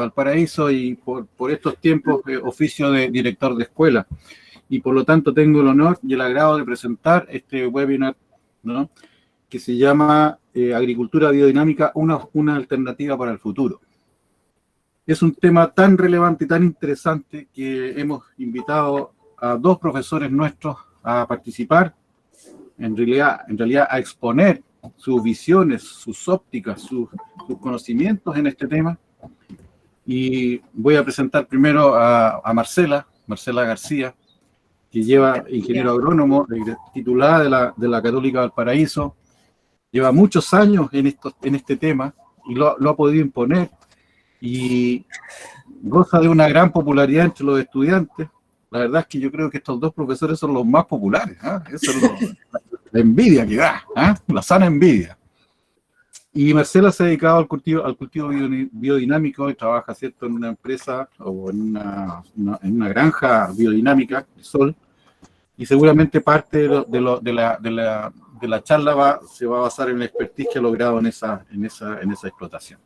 Valparaíso y por estos tiempos oficio de director de escuela. Y por lo tanto tengo el honor y el agrado de presentar este webinar, ¿no?, que se llama Agricultura Biodinámica, una alternativa para el futuro. Es un tema tan relevante y tan interesante que hemos invitado a dos profesores nuestros a participar, en realidad a exponer sus visiones, sus ópticas, sus conocimientos en este tema. Y voy a presentar primero a Marcela García, que lleva ingeniero agrónomo, titulada de la Católica Valparaíso, lleva muchos años en este tema y lo ha podido imponer y goza de una gran popularidad entre los estudiantes. La verdad es que yo creo que estos dos profesores son los más populares, ¿eh? Eso es la envidia que da, ¿eh? La sana envidia. Y Marcela se ha dedicado al cultivo biodinámico y trabaja, ¿cierto?, en una empresa o en una granja biodinámica, Sol, y seguramente parte de la charla se va a basar en la expertise que ha logrado en esa explotación.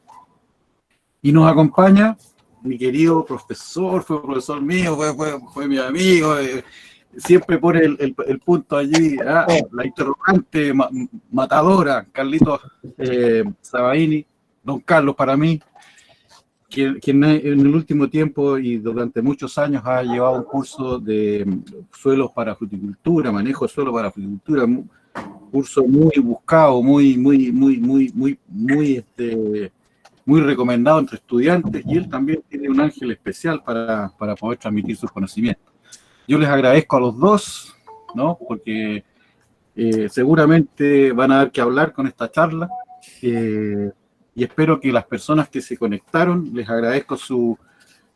Y nos acompaña mi querido profesor, fue profesor mío, fue mi amigo, siempre pone el punto allí, la interrogante matadora, Carlitos Sabaini, don Carlos para mí, quien en el último tiempo y durante muchos años ha llevado un curso de suelos para fruticultura, manejo de suelo para fruticultura, un curso muy buscado, muy recomendado entre estudiantes, y él también tiene un ángel especial para poder transmitir sus conocimientos. Yo les agradezco a los dos, ¿no?, porque seguramente van a dar que hablar con esta charla, y espero que las personas que se conectaron, les agradezco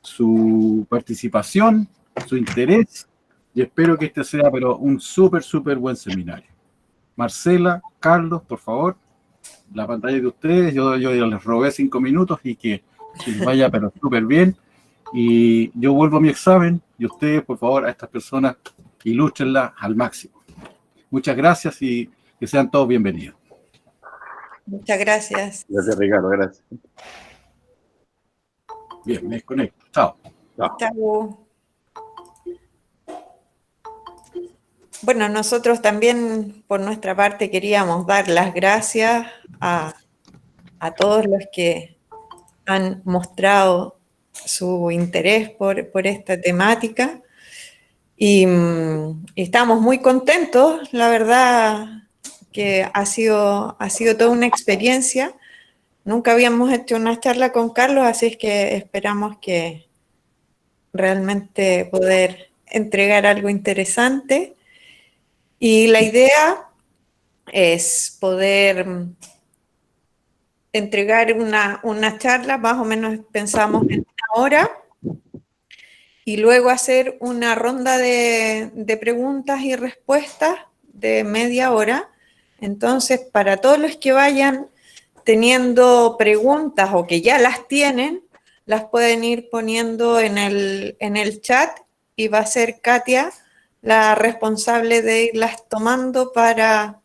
su participación, su interés, y espero que este sea pero un súper buen seminario. Marcela, Carlos, por favor, la pantalla de ustedes. Yo les robé 5 minutos y que les vaya pero súper bien. Y yo vuelvo a mi examen y ustedes, por favor, a estas personas, ilústrenlas al máximo. Muchas gracias y que sean todos bienvenidos. Muchas gracias. Gracias, Ricardo, gracias. Bien, me desconecto. Chao. Chao. Bueno, nosotros también, por nuestra parte, queríamos dar las gracias a todos los que han mostrado su interés por esta temática y estamos muy contentos, la verdad que ha sido toda una experiencia. Nunca habíamos hecho una charla con Carlos, así es que esperamos que realmente poder entregar algo interesante. Y la idea es poder entregar una charla, más o menos pensamos en 1 hora, y luego hacer una ronda de preguntas y respuestas de media hora. Entonces, para todos los que vayan teniendo preguntas o que ya las tienen, las pueden ir poniendo en el chat y va a ser Katia la responsable de irlas tomando para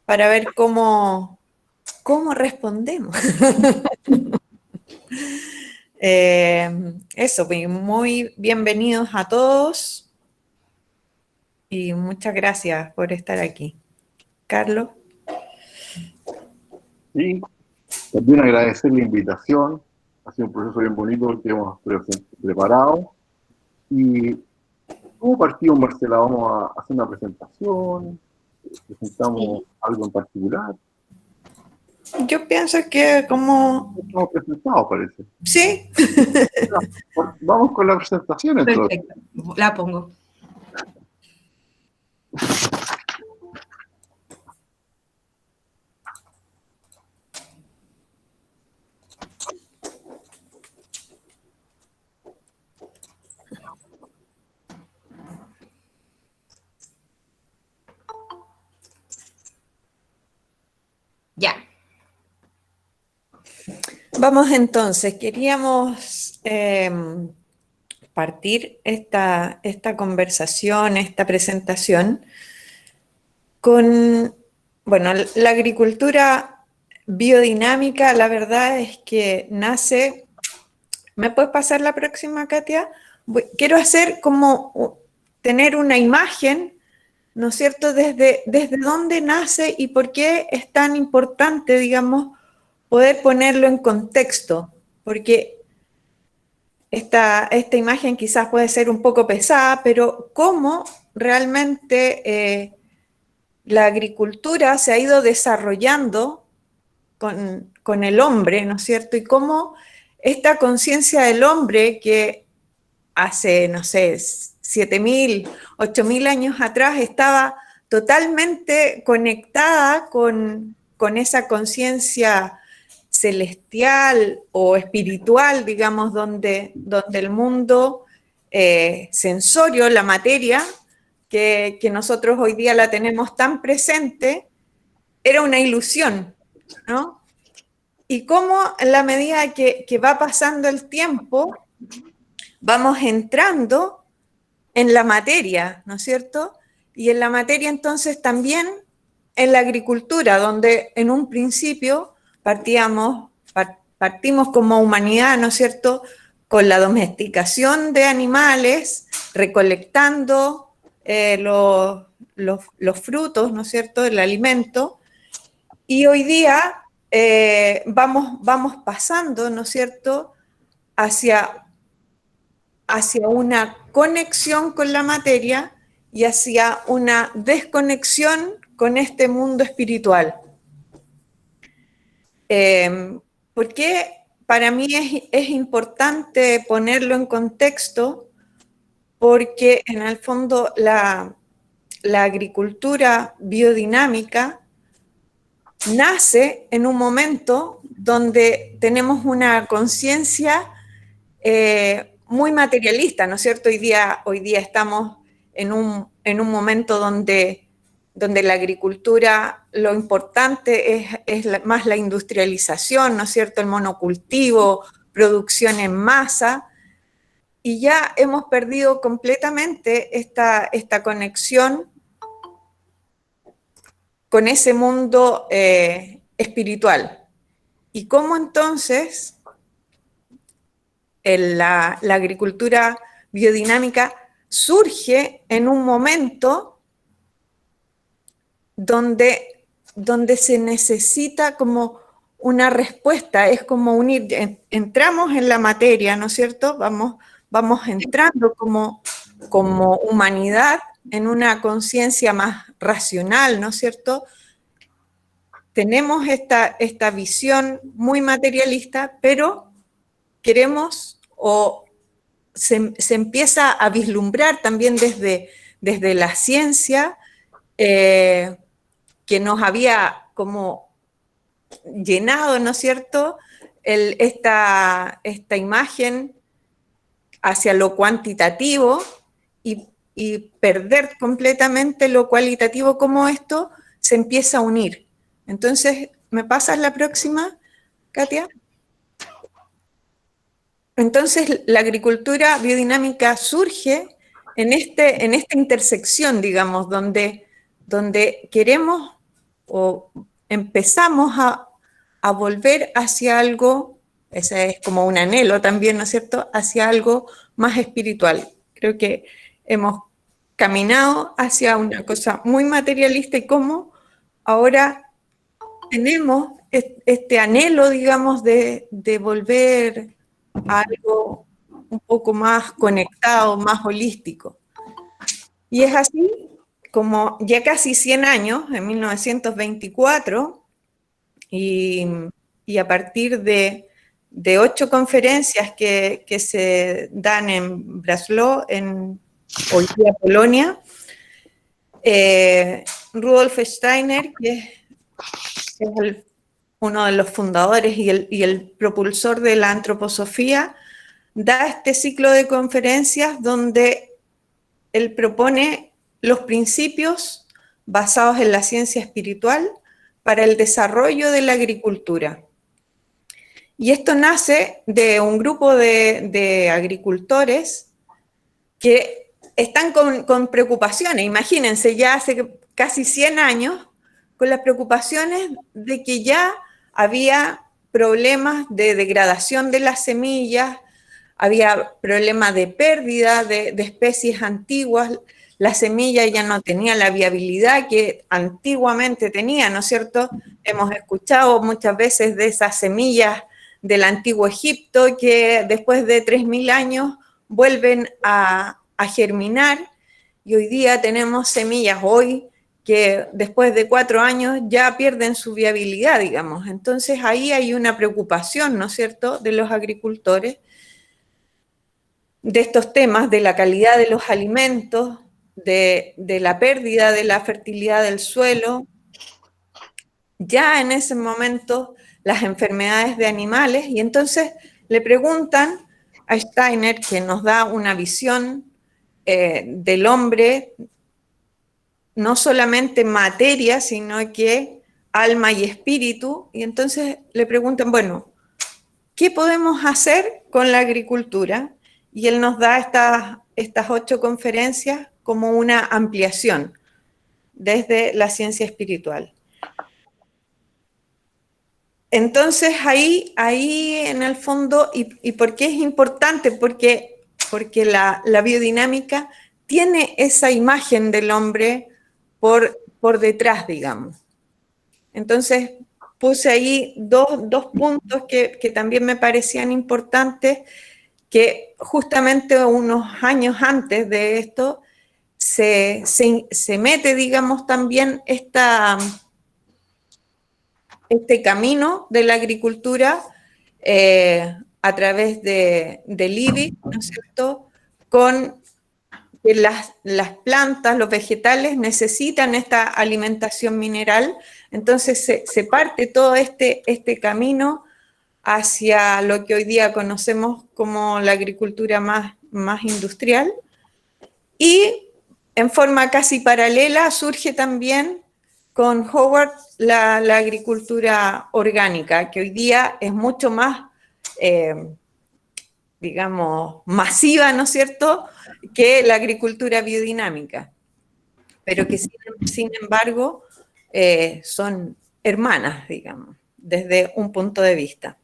ver cómo respondemos. Eso, muy bienvenidos a todos y muchas gracias por estar aquí. Carlos. Sí, también agradecer la invitación. Ha sido un proceso bien bonito el que hemos preparado. Y como partimos, Marcela, vamos a hacer una presentación, presentamos algo en particular. Yo pienso que como... Estamos presentados, parece. Sí. Vamos con la presentación entonces. Perfecto, la pongo. Ya. Vamos entonces, queríamos partir esta conversación, esta presentación, con, bueno, la agricultura biodinámica. La verdad es que nace ¿Me puedes pasar la próxima, Katia? Quiero hacer como tener una imagen, ¿no es cierto?, desde dónde nace y por qué es tan importante, digamos, poder ponerlo en contexto, porque esta imagen quizás puede ser un poco pesada, pero cómo realmente la agricultura se ha ido desarrollando con el hombre, ¿no es cierto? Y cómo esta conciencia del hombre que hace, no sé, 7.000, 8.000 años atrás estaba totalmente conectada con esa conciencia celestial o espiritual, digamos, donde el mundo sensorio, la materia, que nosotros hoy día la tenemos tan presente, era una ilusión, ¿no? Y cómo en la medida que va pasando el tiempo, vamos entrando en la materia, ¿no es cierto? Y en la materia entonces también en la agricultura, donde en un principio partimos como humanidad, ¿no es cierto?, con la domesticación de animales, recolectando los frutos, ¿no es cierto?, el alimento, y hoy día vamos pasando, ¿no es cierto?, hacia una conexión con la materia y hacia una desconexión con este mundo espiritual. ¿Por qué para mí es importante ponerlo en contexto? Porque en el fondo la agricultura biodinámica nace en un momento donde tenemos una conciencia muy materialista, ¿no es cierto? Hoy día estamos en un momento donde la agricultura, lo importante es más la industrialización, ¿no es cierto? El monocultivo, producción en masa, y ya hemos perdido completamente esta conexión con ese mundo espiritual. ¿Y cómo entonces la agricultura biodinámica surge en un momento donde se necesita como una respuesta, es como unir, entramos en la materia, ¿no es cierto? Vamos entrando como humanidad en una conciencia más racional, ¿no es cierto? Tenemos esta visión muy materialista, pero queremos o se empieza a vislumbrar también desde la ciencia que nos había como llenado, ¿no es cierto?, esta imagen hacia lo cuantitativo y perder completamente lo cualitativo, cómo esto se empieza a unir. Entonces, ¿me pasas la próxima, Katia? Entonces, la agricultura biodinámica surge en esta intersección, digamos, donde queremos o empezamos a volver hacia algo, ese es como un anhelo también, ¿no es cierto?, hacia algo más espiritual. Creo que hemos caminado hacia una cosa muy materialista y cómo ahora tenemos este anhelo, digamos, de volver a algo un poco más conectado, más holístico. Y es así como ya casi 100 años, en 1924, y a partir de 8 conferencias que se dan en Breslau, hoy día Polonia, Rudolf Steiner, que es uno de los fundadores y el propulsor de la antroposofía, da este ciclo de conferencias donde él propone los principios basados en la ciencia espiritual para el desarrollo de la agricultura. Y esto nace de un grupo de agricultores que están con preocupaciones. Imagínense, ya hace casi 100 años, con las preocupaciones de que ya había problemas de degradación de las semillas, había problema de pérdida de especies antiguas, la semilla ya no tenía la viabilidad que antiguamente tenía, ¿no es cierto? Hemos escuchado muchas veces de esas semillas del antiguo Egipto que después de 3000 años vuelven a germinar, y hoy día tenemos semillas que después de 4 años ya pierden su viabilidad, digamos. Entonces ahí hay una preocupación, ¿no es cierto?, de los agricultores, de estos temas, de la calidad de los alimentos, de la pérdida de la fertilidad del suelo. Ya en ese momento las enfermedades de animales, y entonces le preguntan a Steiner, que nos da una visión del hombre, no solamente materia, sino que alma y espíritu, y entonces le preguntan, bueno, ¿qué podemos hacer con la agricultura? Y él nos da estas 8 conferencias como una ampliación desde la ciencia espiritual. Entonces ahí en el fondo, ¿y por qué es importante? Porque la biodinámica tiene esa imagen del hombre por detrás, digamos. Entonces puse ahí dos puntos que también me parecían importantes, que justamente unos años antes de esto se mete, digamos, también este camino de la agricultura a través de Liebig, ¿no es cierto?, con que las plantas, los vegetales necesitan esta alimentación mineral, entonces se parte todo este camino hacia lo que hoy día conocemos como la agricultura más industrial, y en forma casi paralela surge también con Howard la agricultura orgánica, que hoy día es mucho más, digamos, masiva, ¿no es cierto?, que la agricultura biodinámica, pero que sin embargo son hermanas, digamos, desde un punto de vista.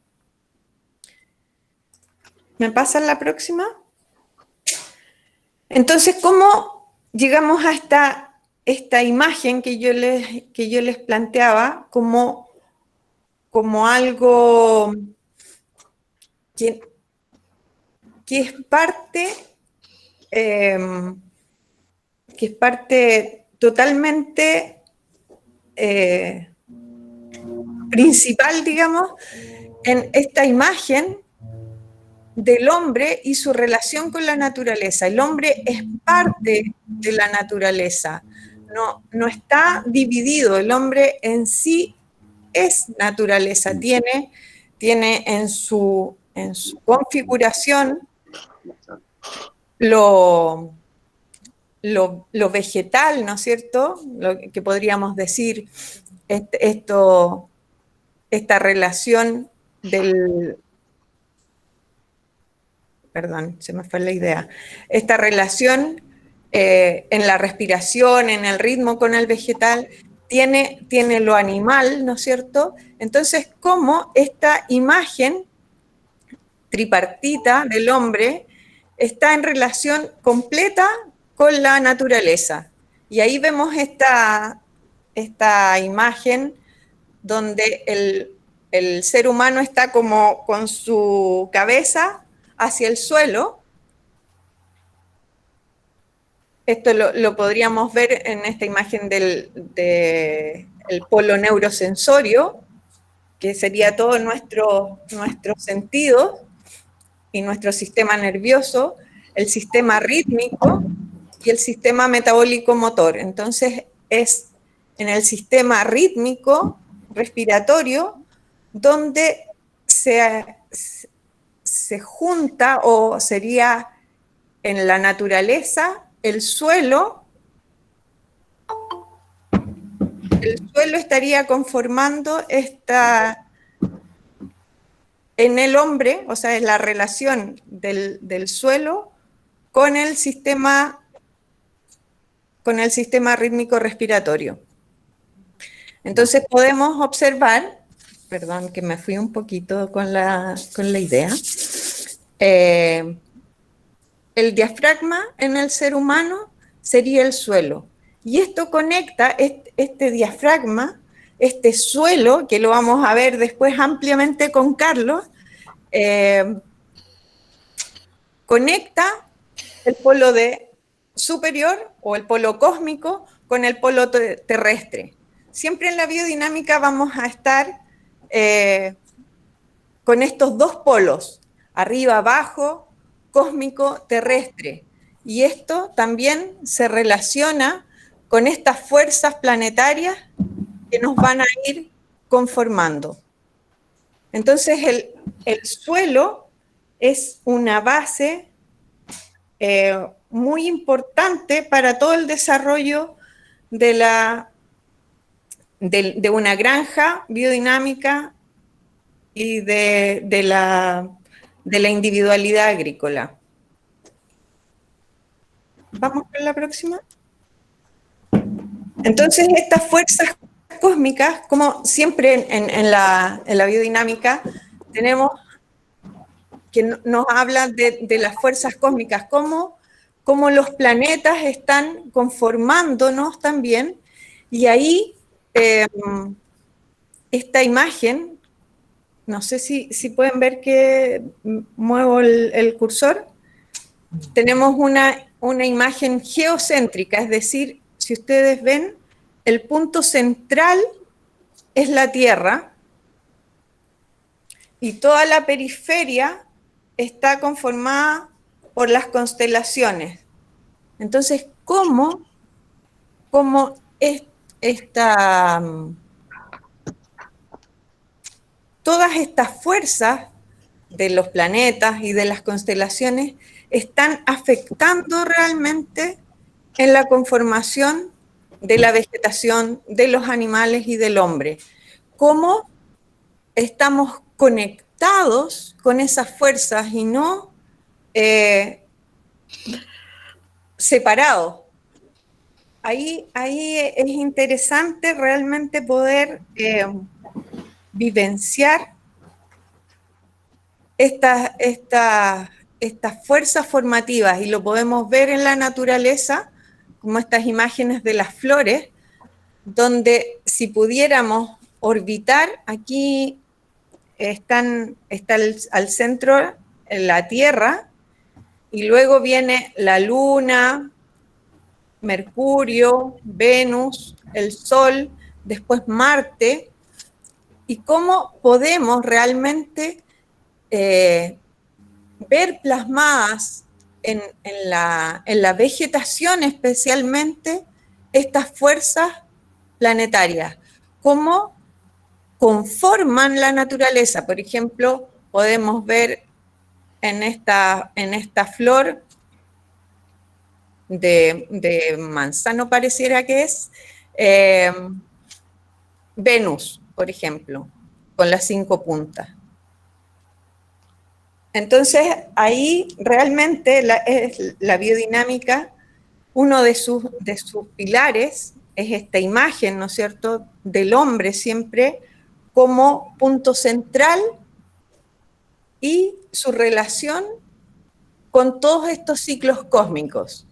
¿Me pasan la próxima? Entonces, ¿cómo llegamos a esta imagen que yo les planteaba como algo que es parte totalmente principal, digamos, en esta imagen del hombre y su relación con la naturaleza? El hombre es parte de la naturaleza, no está dividido, el hombre en sí es naturaleza, tiene en su configuración lo vegetal, ¿no es cierto?, lo que podríamos decir, esta relación perdón, se me fue la idea, esta relación en la respiración, en el ritmo con el vegetal, tiene lo animal, ¿no es cierto? Entonces, ¿cómo esta imagen tripartita del hombre está en relación completa con la naturaleza? Y ahí vemos esta imagen donde el ser humano está como con su cabeza hacia el suelo. Esto lo podríamos ver en esta imagen del polo neurosensorio, que sería todo nuestro sentido y nuestro sistema nervioso, el sistema rítmico y el sistema metabólico motor. Entonces es en el sistema rítmico respiratorio donde se junta, o sería en la naturaleza, el suelo estaría conformando en el hombre, o sea, es la relación del suelo con el sistema rítmico respiratorio. Entonces podemos observar, perdón que me fui un poquito con la idea, El diafragma en el ser humano sería el suelo. Y esto conecta este diafragma, este suelo, que lo vamos a ver después ampliamente con Carlos, conecta el polo superior o el polo cósmico con el polo terrestre. Siempre en la biodinámica vamos a estar con estos dos polos, arriba, abajo, cósmico, terrestre. Y esto también se relaciona con estas fuerzas planetarias que nos van a ir conformando. Entonces el suelo es una base muy importante para todo el desarrollo de una granja biodinámica y de la individualidad agrícola. ¿Vamos con la próxima? Entonces, estas fuerzas cósmicas, como siempre en la biodinámica, tenemos que nos hablan de las fuerzas cósmicas, cómo los planetas están conformándonos también, y ahí esta imagen, no sé si pueden ver que muevo el cursor, tenemos una imagen geocéntrica, es decir, si ustedes ven, el punto central es la Tierra y toda la periferia está conformada por las constelaciones. Entonces, ¿cómo todas estas fuerzas de los planetas y de las constelaciones están afectando realmente en la conformación de la vegetación, de los animales y del hombre? ¿Cómo estamos conectados con esas fuerzas y no separados? Ahí es interesante realmente poder vivenciar estas fuerzas formativas, y lo podemos ver en la naturaleza, como estas imágenes de las flores, donde si pudiéramos orbitar, aquí está al centro la Tierra, y luego viene la Luna, Mercurio, Venus, el Sol, después Marte, y cómo podemos realmente ver plasmadas en la vegetación especialmente estas fuerzas planetarias, cómo conforman la naturaleza. Por ejemplo, podemos ver en esta flor de manzano, pareciera que es, Venus, por ejemplo, con las 5 puntas. Entonces, ahí realmente la biodinámica, uno de sus pilares es esta imagen, ¿no es cierto?, del hombre siempre como punto central y su relación con todos estos ciclos cósmicos.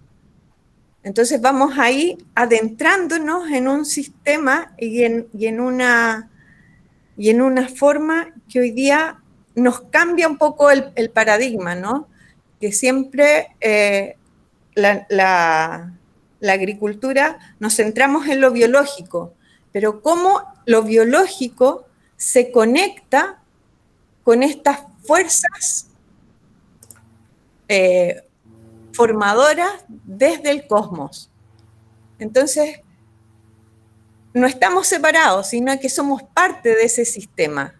Entonces vamos ahí adentrándonos en un sistema y en una forma que hoy día nos cambia un poco el paradigma, ¿no? Que siempre la agricultura nos centramos en lo biológico, pero cómo lo biológico se conecta con estas fuerzas formadoras desde el cosmos. Entonces, no estamos separados, sino que somos parte de ese sistema.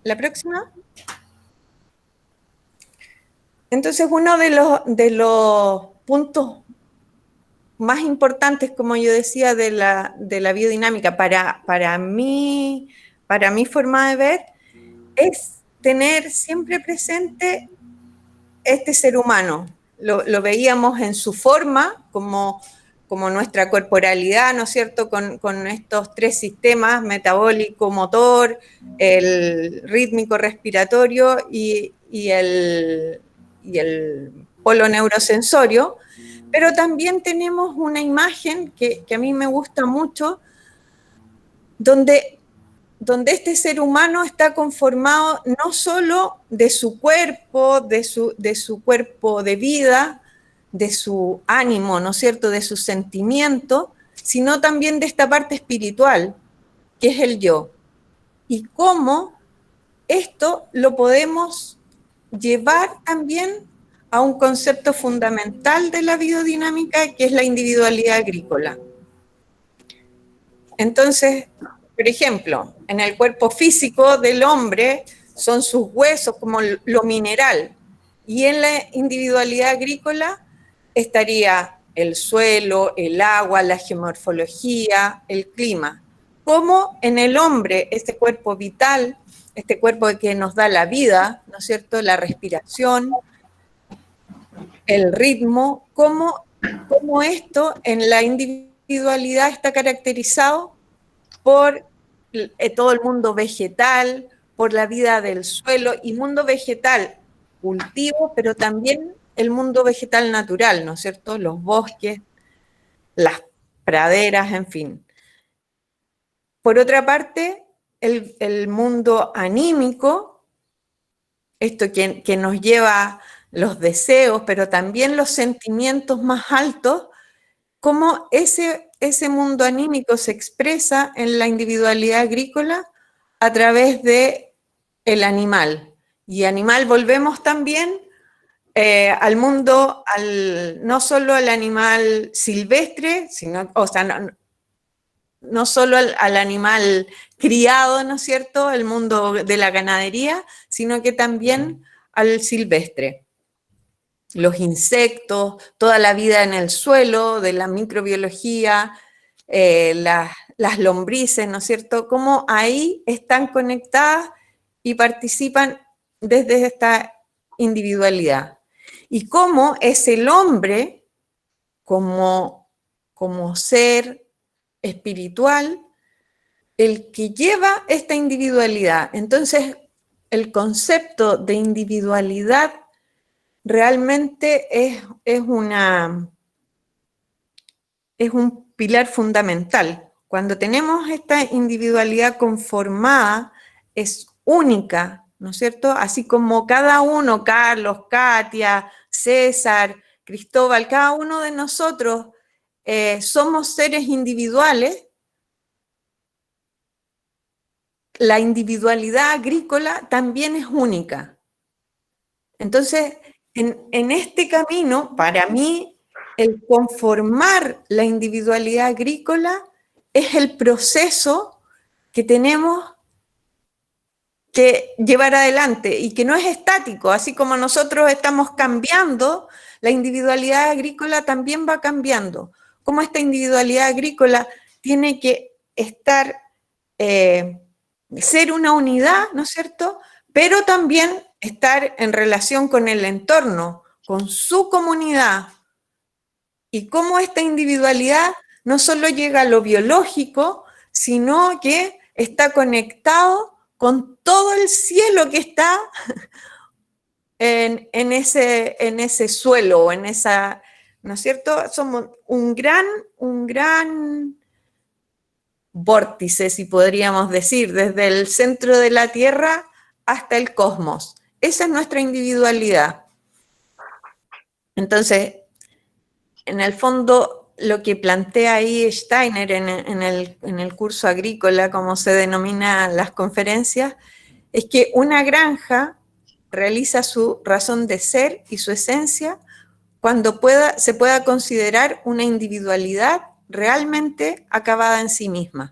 ¿La próxima? Entonces, uno de los puntos más importantes, como yo decía, de la biodinámica para mi forma de ver, es tener siempre presente este ser humano. Lo veíamos en su forma como como nuestra corporalidad, ¿no es cierto?, con estos tres sistemas, metabólico, motor, el rítmico respiratorio y el polo neurosensorio, pero también tenemos una imagen que a mí me gusta mucho, donde este ser humano está conformado no solo de su cuerpo, de su cuerpo de vida, de su ánimo, ¿no es cierto?, de su sentimiento, sino también de esta parte espiritual, que es el yo. Y cómo esto lo podemos llevar también a un concepto fundamental de la biodinámica, que es la individualidad agrícola. Entonces, por ejemplo, en el cuerpo físico del hombre son sus huesos como lo mineral, y en la individualidad agrícola estaría el suelo, el agua, la geomorfología, el clima. Como en el hombre, este cuerpo vital, este cuerpo que nos da la vida, ¿no es cierto?, la respiración, el ritmo, cómo esto en la individualidad está caracterizado por todo el mundo vegetal, por la vida del suelo, y mundo vegetal, cultivo, pero también el mundo vegetal natural, ¿no es cierto?, los bosques, las praderas, en fin. Por otra parte, el mundo anímico, esto que nos lleva los deseos, pero también los sentimientos más altos, cómo ese mundo anímico se expresa en la individualidad agrícola a través de el animal. Y animal volvemos también al mundo, no solo al animal silvestre, sino, o sea, no solo al animal criado, ¿no es cierto?, el mundo de la ganadería, sino que también al silvestre. Los insectos, toda la vida en el suelo, de la microbiología, las lombrices, ¿no es cierto?, cómo ahí están conectadas y participan desde esta individualidad. Y cómo es el hombre como ser espiritual el que lleva esta individualidad. Entonces, el concepto de individualidad realmente es un pilar fundamental. Cuando tenemos esta individualidad conformada, es única, ¿no es cierto? Así como cada uno, Carlos, Katia, César, Cristóbal, cada uno de nosotros somos seres individuales, la individualidad agrícola también es única. Entonces, en este camino, para mí, el conformar la individualidad agrícola es el proceso que tenemos que llevar adelante y que no es estático. Así como nosotros estamos cambiando, la individualidad agrícola también va cambiando. Como esta individualidad agrícola tiene que estar, ser una unidad, ¿no es cierto?, pero también estar en relación con el entorno, con su comunidad, y cómo esta individualidad no solo llega a lo biológico, sino que está conectado con todo el cielo que está en ese suelo, en esa, ¿no es cierto? Somos un gran vórtice, si podríamos decir, desde el centro de la Tierra hasta el cosmos. Esa es nuestra individualidad. Entonces, en el fondo, lo que plantea ahí Steiner en el curso agrícola, como se denomina las conferencias, es que una granja realiza su razón de ser y su esencia cuando se pueda considerar una individualidad realmente acabada en sí misma.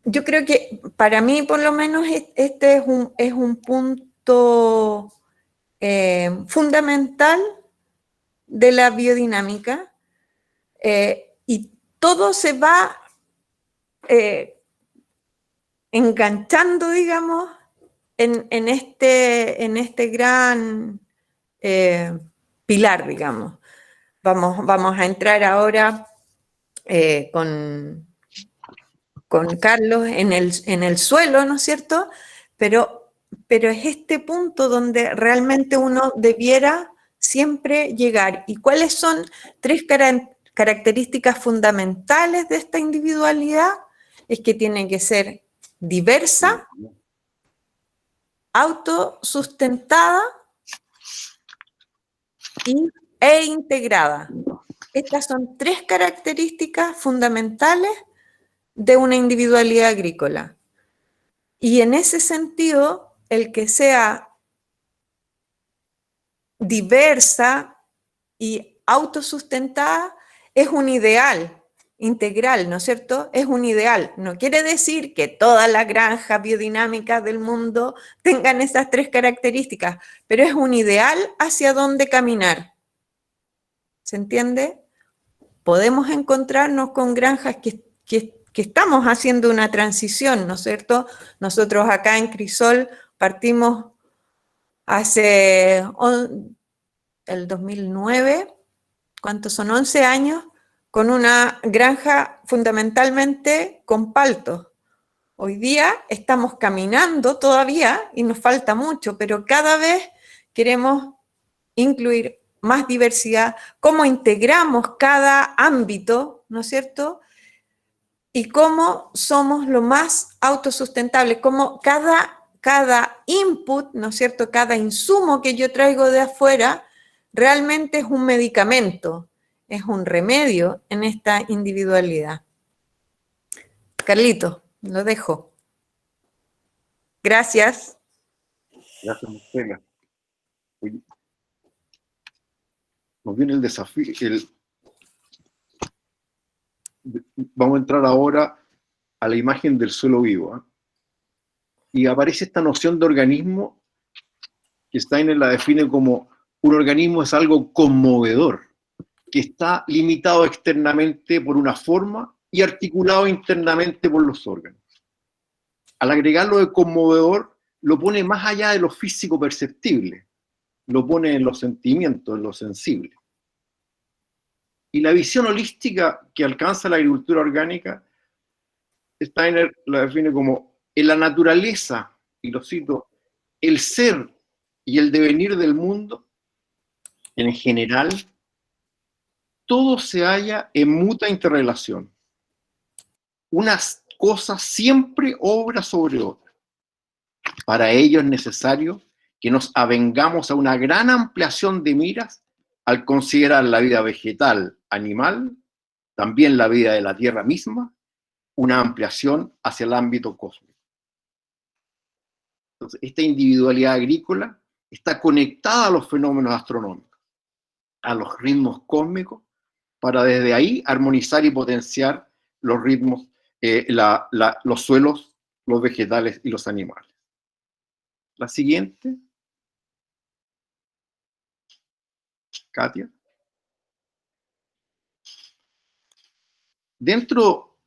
Yo creo que para mí, por lo menos, este es un punto fundamental de la biodinámica, y todo se va enganchando, digamos, en este gran pilar, digamos. Vamos a entrar ahora con Carlos en el suelo, ¿no es cierto? Pero es este punto donde realmente uno debiera siempre llegar. ¿Y cuáles son tres características fundamentales de esta individualidad? Es que tiene que ser diversa, autosustentada e integrada. Estas son tres características fundamentales de una individualidad agrícola. Y en ese sentido, el que sea diversa y autosustentada es un ideal integral, ¿no es cierto? Es un ideal. No quiere decir que todas las granjas biodinámicas del mundo tengan esas tres características, pero es un ideal hacia dónde caminar. ¿Se entiende? Podemos encontrarnos con granjas que estamos haciendo una transición, ¿no es cierto? Nosotros acá en Crisol partimos hace el 2009, ¿cuántos son? 11 años, con una granja fundamentalmente con paltos. Hoy día estamos caminando todavía y nos falta mucho, pero cada vez queremos incluir más diversidad, cómo integramos cada ámbito, ¿no es cierto? Y cómo somos lo más autosustentables, cómo cada input, ¿no es cierto? Cada insumo que yo traigo de afuera realmente es un medicamento, es un remedio en esta individualidad. Carlito, lo dejo. Gracias. Gracias, Marcela. Oye, nos viene el desafío. Vamos a entrar ahora a la imagen del suelo vivo, ¿eh? Y aparece esta noción de organismo que Steiner la define como un organismo es algo conmovedor, que está limitado externamente por una forma y articulado internamente por los órganos. Al agregarlo de conmovedor, lo pone más allá de lo físico perceptible, lo pone en los sentimientos, en lo sensible. Y la visión holística que alcanza la agricultura orgánica, Steiner la define como en la naturaleza, y lo cito, el ser y el devenir del mundo, en general, todo se halla en mutua interrelación. Una cosa siempre obra sobre otra. Para ello es necesario que nos avengamos a una gran ampliación de miras al considerar la vida vegetal, animal, también la vida de la tierra misma, una ampliación hacia el ámbito cósmico. Entonces, esta individualidad agrícola está conectada a los fenómenos astronómicos, a los ritmos cósmicos, para desde ahí armonizar y potenciar los ritmos, los suelos, los vegetales y los animales. La siguiente. Katia. Dentro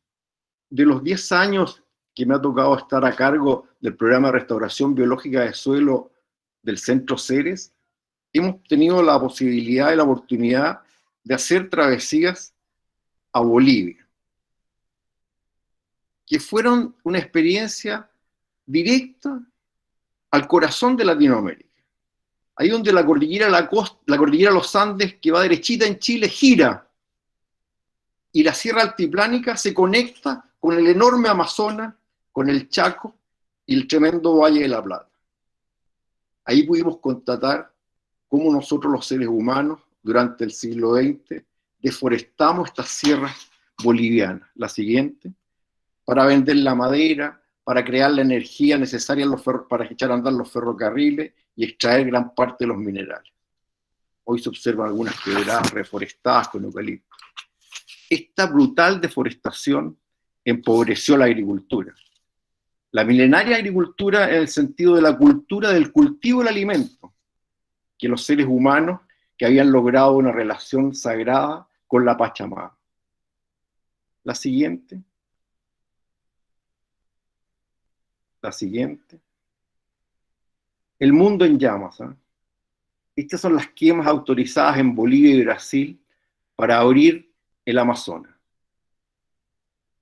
de los 10 años que me ha tocado estar a cargo del programa de restauración biológica de suelo del Centro Ceres, hemos tenido la posibilidad y la oportunidad de hacer travesías a Bolivia, que fueron una experiencia directa al corazón de Latinoamérica. Ahí donde la cordillera de los Andes, que va derechita en Chile, gira, y la sierra altiplánica se conecta con el enorme Amazonas, con el Chaco y el tremendo Valle de la Plata. Ahí pudimos constatar cómo nosotros los seres humanos, durante el siglo XX, deforestamos estas sierras bolivianas. La siguiente, para vender la madera, para crear la energía necesaria para echar a andar los ferrocarriles y extraer gran parte de los minerales. Hoy se observan algunas quebradas reforestadas con eucalipto. Esta brutal deforestación empobreció la agricultura. La milenaria agricultura en el sentido de la cultura del cultivo del alimento, que los seres humanos que habían logrado una relación sagrada con la Pachamama. La siguiente. La siguiente. El mundo en llamas, ¿eh? Estas son las quemas autorizadas en Bolivia y Brasil para abrir el Amazonas,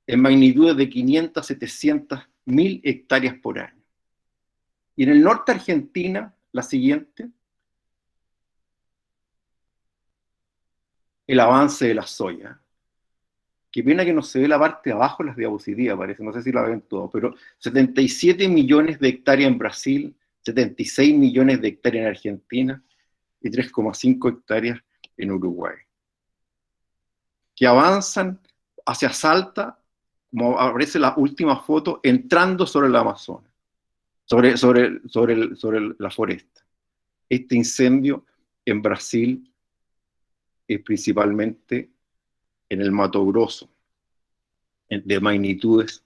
en magnitudes de 500 a 700 mil hectáreas por año. Y en el norte de Argentina, la siguiente, el avance de la soya. Qué pena que no se ve la parte de abajo de las diapositivas, parece, no sé si la ven todo, pero 77 millones de hectáreas en Brasil, 76 millones de hectáreas en Argentina y 3,5 hectáreas en Uruguay, que avanzan hacia Salta, como aparece la última foto, entrando sobre el Amazonas, sobre la foresta. Este incendio en Brasil es principalmente en el Mato Grosso, de magnitudes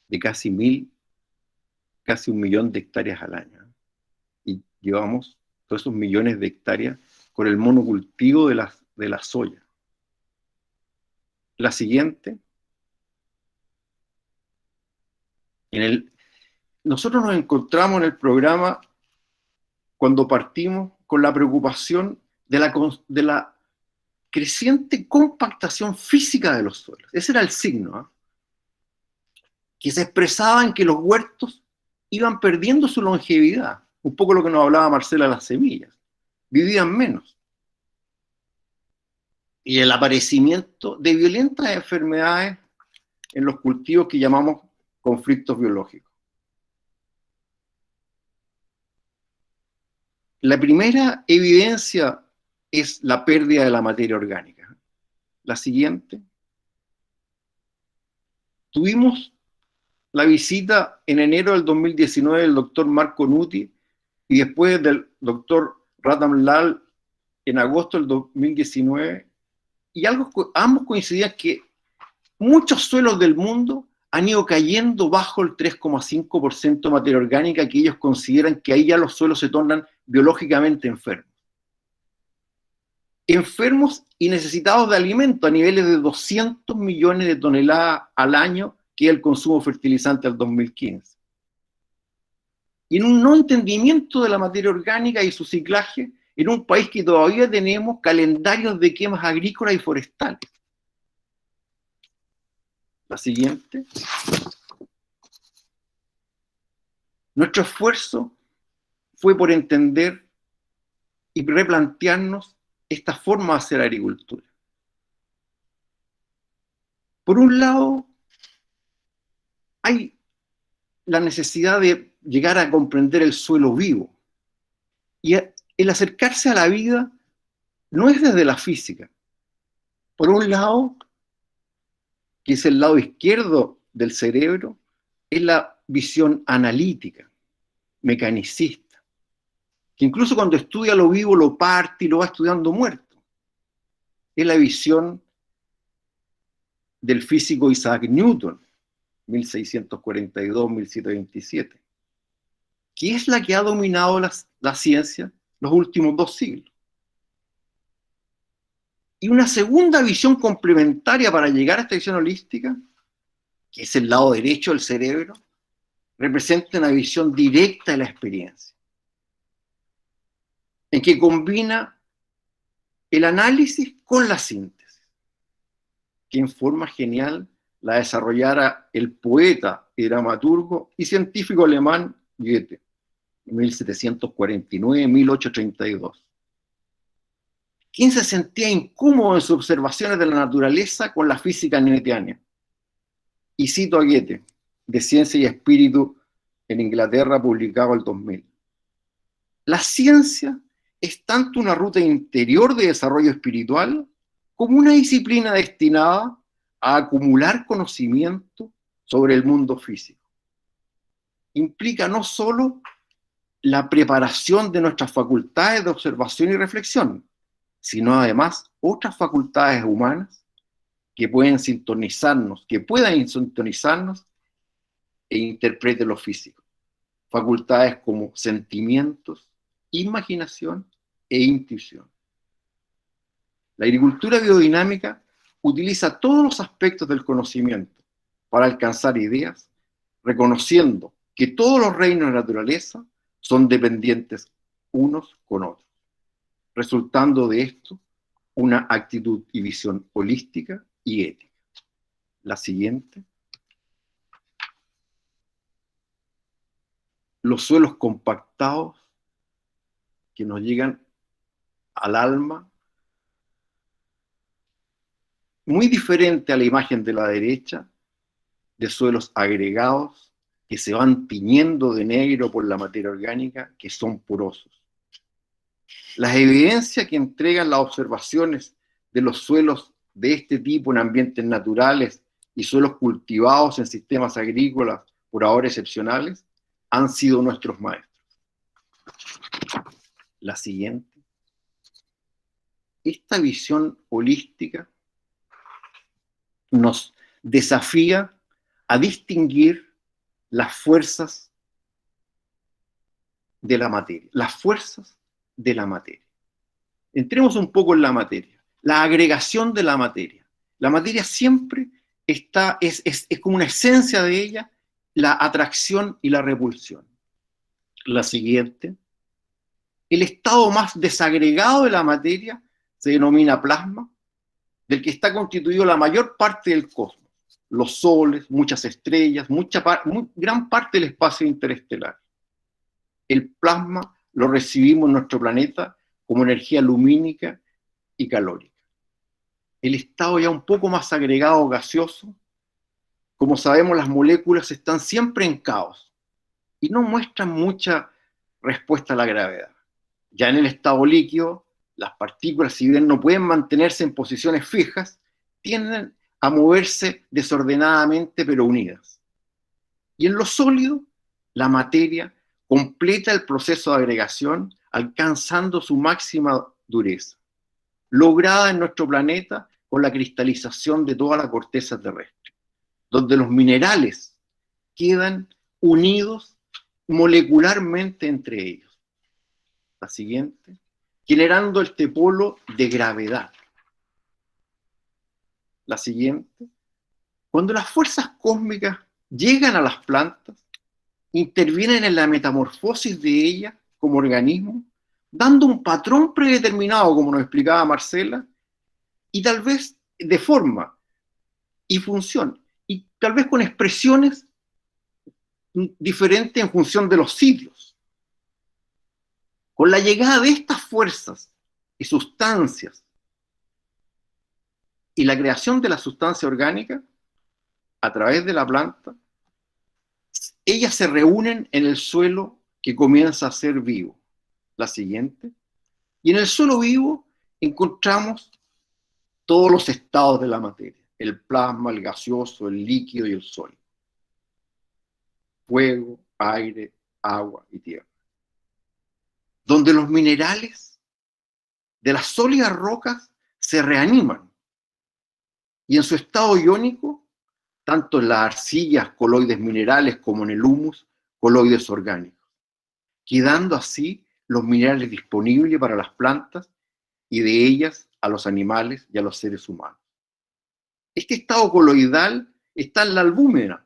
de casi 1.000.000 de hectáreas al año. Y llevamos todos esos millones de hectáreas con el monocultivo de la soya. La siguiente. Nosotros nos encontramos en el programa cuando partimos con la preocupación de la creciente compactación física de los suelos. Ese era el signo, ¿eh? Que se expresaba en que los huertos iban perdiendo su longevidad. Un poco lo que nos hablaba Marcela de las semillas. Vivían menos. Y el aparecimiento de violentas enfermedades en los cultivos que llamamos conflictos biológicos. La primera evidencia es la pérdida de la materia orgánica. La siguiente. Tuvimos la visita en enero del 2019 del doctor Marco Nuti y después del doctor Radam Lal en agosto del 2019, y ambos coincidían que muchos suelos del mundo han ido cayendo bajo el 3,5% de materia orgánica, que ellos consideran que ahí ya los suelos se tornan biológicamente enfermos. Enfermos y necesitados de alimento a niveles de 200 millones de toneladas al año, que es el consumo fertilizante del 2015. Y en un no entendimiento de la materia orgánica y su ciclaje, en un país que todavía tenemos calendarios de quemas agrícolas y forestales. La siguiente. Nuestro esfuerzo fue por entender y replantearnos esta forma de hacer agricultura. Por un lado, hay la necesidad de llegar a comprender el suelo vivo. Y el acercarse a la vida no es desde la física. Por un lado, que es el lado izquierdo del cerebro, es la visión analítica, mecanicista, que incluso cuando estudia lo vivo lo parte y lo va estudiando muerto. Es la visión del físico Isaac Newton, 1642-1727, que es la que ha dominado la ciencia los últimos 2 siglos. Y una segunda visión complementaria para llegar a esta visión holística, que es el lado derecho del cerebro, representa una visión directa de la experiencia, en que combina el análisis con la síntesis, que en forma genial la desarrollara el poeta y dramaturgo y científico alemán Goethe, 1749-1832. ¿Quién se sentía incómodo en sus observaciones de la naturaleza con la física newtoniana? Y cito a Goethe, de Ciencia y Espíritu, en Inglaterra, publicado el 2000. La ciencia es tanto una ruta interior de desarrollo espiritual como una disciplina destinada a acumular conocimiento sobre el mundo físico. Implica no solo la preparación de nuestras facultades de observación y reflexión, sino además otras facultades humanas que puedan sintonizarnos e interpreten lo físico. Facultades como sentimientos, imaginación e intuición. La agricultura biodinámica utiliza todos los aspectos del conocimiento para alcanzar ideas, reconociendo que todos los reinos de la naturaleza son dependientes unos con otros. resultando de esto una actitud y visión holística y ética. La siguiente. Los suelos compactados que nos llegan al alma, muy diferente a la imagen de la derecha, de suelos agregados que se van tiñendo de negro por la materia orgánica, que son porosos. Las evidencias que entregan las observaciones de los suelos de este tipo en ambientes naturales y suelos cultivados en sistemas agrícolas por ahora excepcionales han sido nuestros maestros. La siguiente. Esta visión holística nos desafía a distinguir las fuerzas de la materia, las fuerzas de la materia. Entremos un poco en la materia. La agregación de la materia. La materia siempre está, es como una esencia de ella, la atracción y la repulsión. La siguiente. El estado más desagregado de la materia se denomina plasma, del que está constituido la mayor parte del cosmos. Los soles, muchas estrellas, gran parte del espacio interestelar. El plasma lo recibimos en nuestro planeta como energía lumínica y calórica. El estado ya un poco más agregado gaseoso, como sabemos, las moléculas están siempre en caos y no muestran mucha respuesta a la gravedad. Ya en el estado líquido, las partículas, si bien no pueden mantenerse en posiciones fijas, tienden a moverse desordenadamente pero unidas. Y en lo sólido, la materia completa el proceso de agregación alcanzando su máxima dureza, lograda en nuestro planeta con la cristalización de toda la corteza terrestre, donde los minerales quedan unidos molecularmente entre ellos. La siguiente. Generando este polo de gravedad. La siguiente. Cuando las fuerzas cósmicas llegan a las plantas, intervienen en la metamorfosis de ellas como organismo, dando un patrón predeterminado, como nos explicaba Marcela, y tal vez de forma y función, y tal vez con expresiones diferentes en función de los sitios. Con la llegada de estas fuerzas y sustancias y la creación de la sustancia orgánica a través de la planta, ellas se reúnen en el suelo que comienza a ser vivo. La siguiente. Y en el suelo vivo encontramos todos los estados de la materia: el plasma, el gaseoso, el líquido y el sólido. Fuego, aire, agua y tierra. Donde los minerales de las sólidas rocas se reaniman y en su estado iónico, tanto en las arcillas, coloides minerales, como en el humus, coloides orgánicos, quedando así los minerales disponibles para las plantas y de ellas a los animales y a los seres humanos. Este estado coloidal está en la albúmina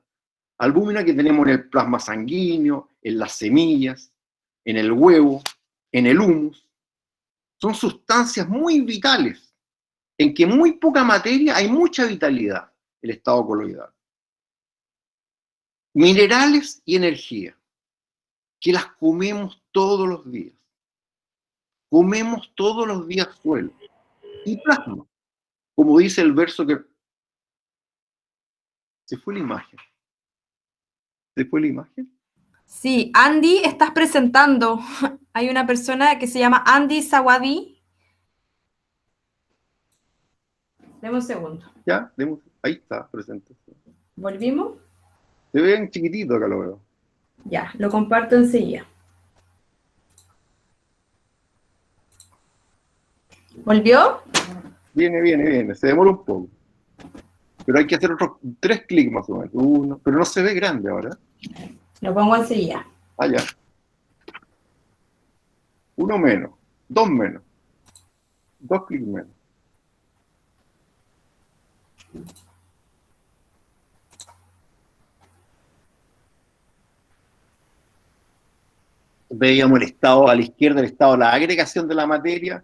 que tenemos en el plasma sanguíneo, en las semillas, en el huevo, en el humus. Son sustancias muy vitales, en que muy poca materia hay mucha vitalidad, el estado coloidal. Minerales y energía, que las comemos todos los días. Comemos todos los días suelo. Y plasma, como dice el verso que... ¿Se fue la imagen? ¿Se fue la imagen? Sí, Andy, estás presentando. Hay una persona que se llama Andy Sawadi. Deme un segundo. Ya, ahí está, presente. ¿Volvimos? Se ve en chiquitito acá, lo veo. Ya, lo comparto enseguida. ¿Volvió? Viene. Se demora un poco. Pero hay que hacer otros 3 clics más o menos. Uno, pero no se ve grande ahora. Lo pongo enseguida. Ah, ya. 1 menos. 2 menos. 2 clics menos. Veíamos el estado a la izquierda, el estado de la agregación de la materia,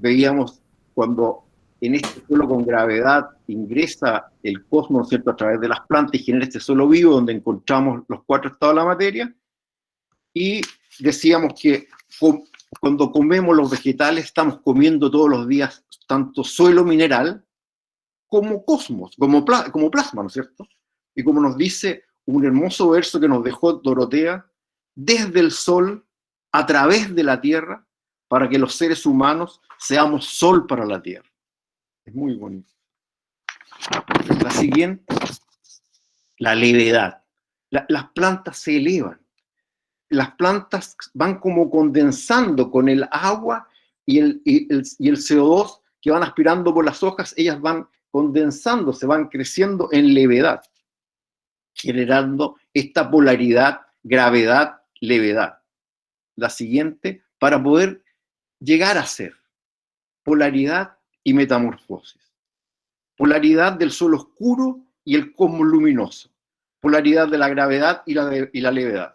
veíamos cuando en este suelo con gravedad ingresa el cosmos, ¿cierto?, a través de las plantas y genera este suelo vivo donde encontramos los 4 estados de la materia, y decíamos que cuando comemos los vegetales estamos comiendo todos los días tanto suelo mineral como cosmos, como plasma, ¿no es cierto? Y como nos dice un hermoso verso que nos dejó Dorotea, desde el sol, a través de la tierra, para que los seres humanos seamos sol para la tierra. Es muy bonito. La siguiente, la levedad. Las plantas se elevan. Las plantas van como condensando con el agua y el CO2 que van aspirando por las hojas, ellas van condensando, se van creciendo en levedad, generando esta polaridad, gravedad, levedad. La siguiente, para poder llegar a ser polaridad y metamorfosis. Polaridad del suelo oscuro y el cosmos luminoso. Polaridad de la gravedad y la levedad,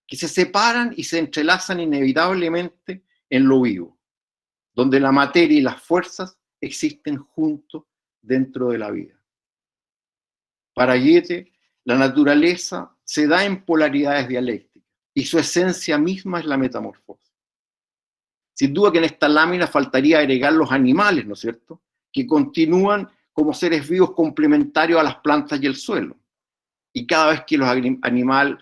que se separan y se entrelazan inevitablemente en lo vivo, donde la materia y las fuerzas existen juntos dentro de la vida. Para Goethe, la naturaleza se da en polaridades dialécticas y su esencia misma es la metamorfosis. Sin duda que en esta lámina faltaría agregar los animales, ¿no es cierto?, que continúan como seres vivos complementarios a las plantas y el suelo. Y cada vez que los animales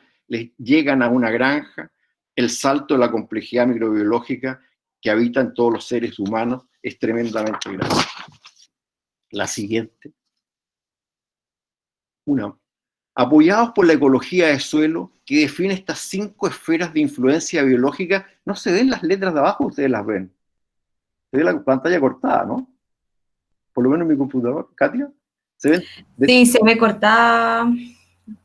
llegan a una granja, el salto de la complejidad microbiológica que habita en todos los seres humanos es tremendamente grande. La siguiente. Apoyados por la ecología de suelo, que define estas 5 esferas de influencia biológica, no se ven las letras de abajo, ustedes las ven. Se ve la pantalla cortada, ¿no? Por lo menos en mi computador. ¿Katia? ¿Se ven? Sí, se ve cortada.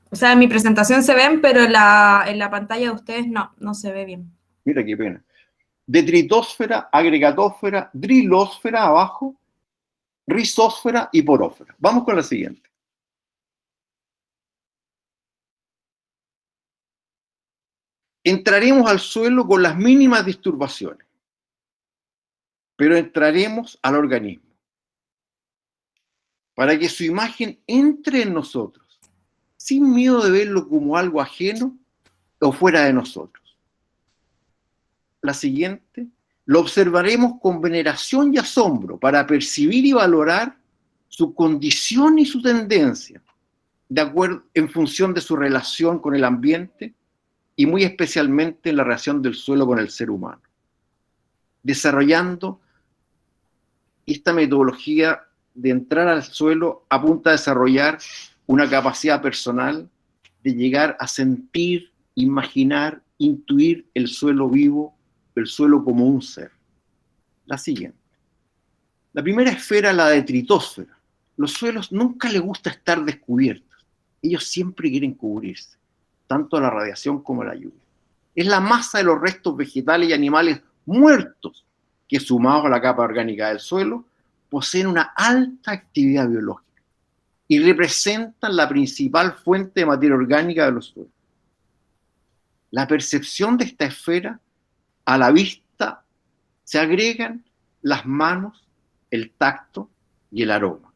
O sea, en mi presentación se ven, pero en la pantalla de ustedes no se ve bien. Mira qué pena. Detritósfera, agregatósfera, drilósfera abajo, rizósfera y porósfera. Vamos con la siguiente. Entraremos al suelo con las mínimas disturbaciones, pero entraremos al organismo para que su imagen entre en nosotros, sin miedo de verlo como algo ajeno o fuera de nosotros. La siguiente, lo observaremos con veneración y asombro para percibir y valorar su condición y su tendencia, de acuerdo, en función de su relación con el ambiente y muy especialmente en la relación del suelo con el ser humano. Desarrollando esta metodología de entrar al suelo apunta a desarrollar una capacidad personal de llegar a sentir, imaginar, intuir el suelo vivo, el suelo como un ser. La siguiente. La primera esfera, la detritósfera. Los suelos nunca les gusta estar descubiertos. Ellos siempre quieren cubrirse, tanto a la radiación como a la lluvia. Es la masa de los restos vegetales y animales muertos que, sumados a la capa orgánica del suelo, poseen una alta actividad biológica y representan la principal fuente de materia orgánica de los suelos. La percepción de esta esfera, a la vista, se agregan las manos, el tacto y el aroma,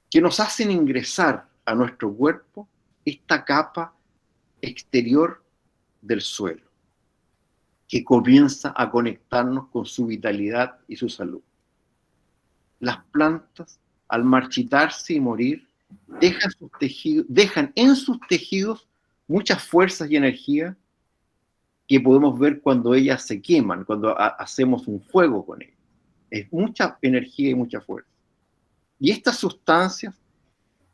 que nos hacen ingresar a nuestro cuerpo esta capa exterior del suelo, que comienza a conectarnos con su vitalidad y su salud. Las plantas, al marchitarse y morir, dejan en sus tejidos muchas fuerzas y energía que podemos ver cuando ellas se queman, cuando hacemos un fuego con ellas. Es mucha energía y mucha fuerza. Y estas sustancias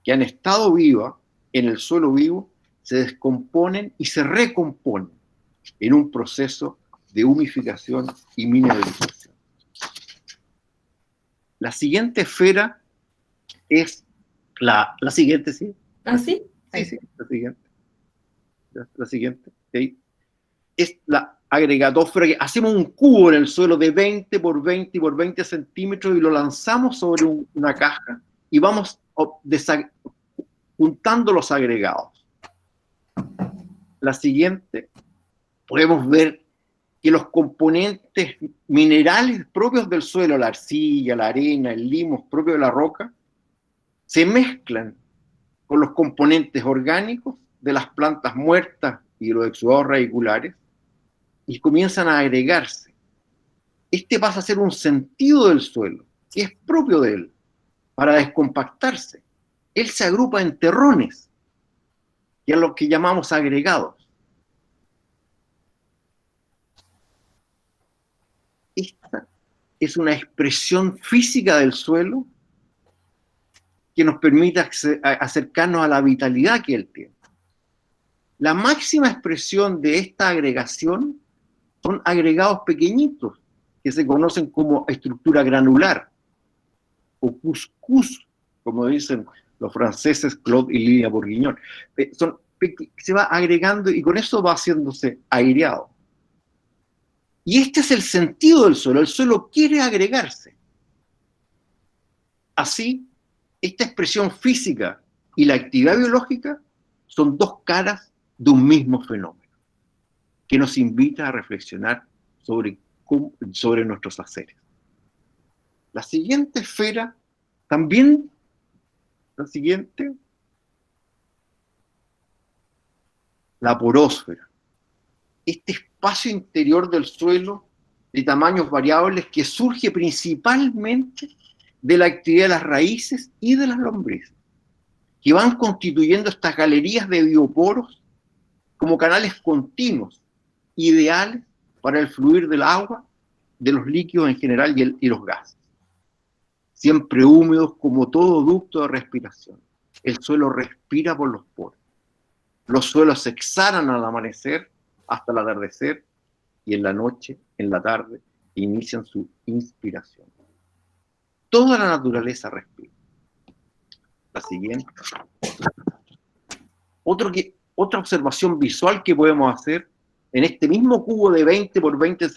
que han estado vivas en el suelo vivo se descomponen y se recomponen en un proceso de humificación y mineralización. La siguiente esfera es la siguiente, ¿sí? ¿Ah, sí? Sí, la siguiente. La siguiente. ¿Sí? Es la agregatósfera, que hacemos un cubo en el suelo de 20 por 20 por 20 centímetros y lo lanzamos sobre una caja y vamos juntando los agregados. La siguiente, podemos ver que los componentes minerales propios del suelo, la arcilla, la arena, el limo propio de la roca, se mezclan con los componentes orgánicos de las plantas muertas y de los exudados radiculares y comienzan a agregarse. Este pasa a ser un sentido del suelo, que es propio de él, para descompactarse. Él se agrupa en terrones, que es lo que llamamos agregados. Esta es una expresión física del suelo que nos permite acercarnos a la vitalidad que él tiene. La máxima expresión de esta agregación son agregados pequeñitos que se conocen como estructura granular o cuscús, como dicen los franceses Claude y Lidia Bourguignon. Se va agregando y con eso va haciéndose aireado. Y este es el sentido del suelo. El suelo quiere agregarse. Así, esta expresión física y la actividad biológica son dos caras de un mismo fenómeno que nos invita a reflexionar sobre nuestros haceres. La siguiente esfera, también, la siguiente, la porósfera. Este espacio interior del suelo de tamaños variables que surge principalmente de la actividad de las raíces y de las lombrices, que van constituyendo estas galerías de bioporos como canales continuos, ideales para el fluir del agua, de los líquidos en general y los gases. Siempre húmedos como todo ducto de respiración. El suelo respira por los poros. Los suelos se exhalan al amanecer hasta el atardecer y en la noche, en la tarde, inician su inspiración. Toda la naturaleza respira. La siguiente. Otra observación visual que podemos hacer en este mismo cubo de 20 por 20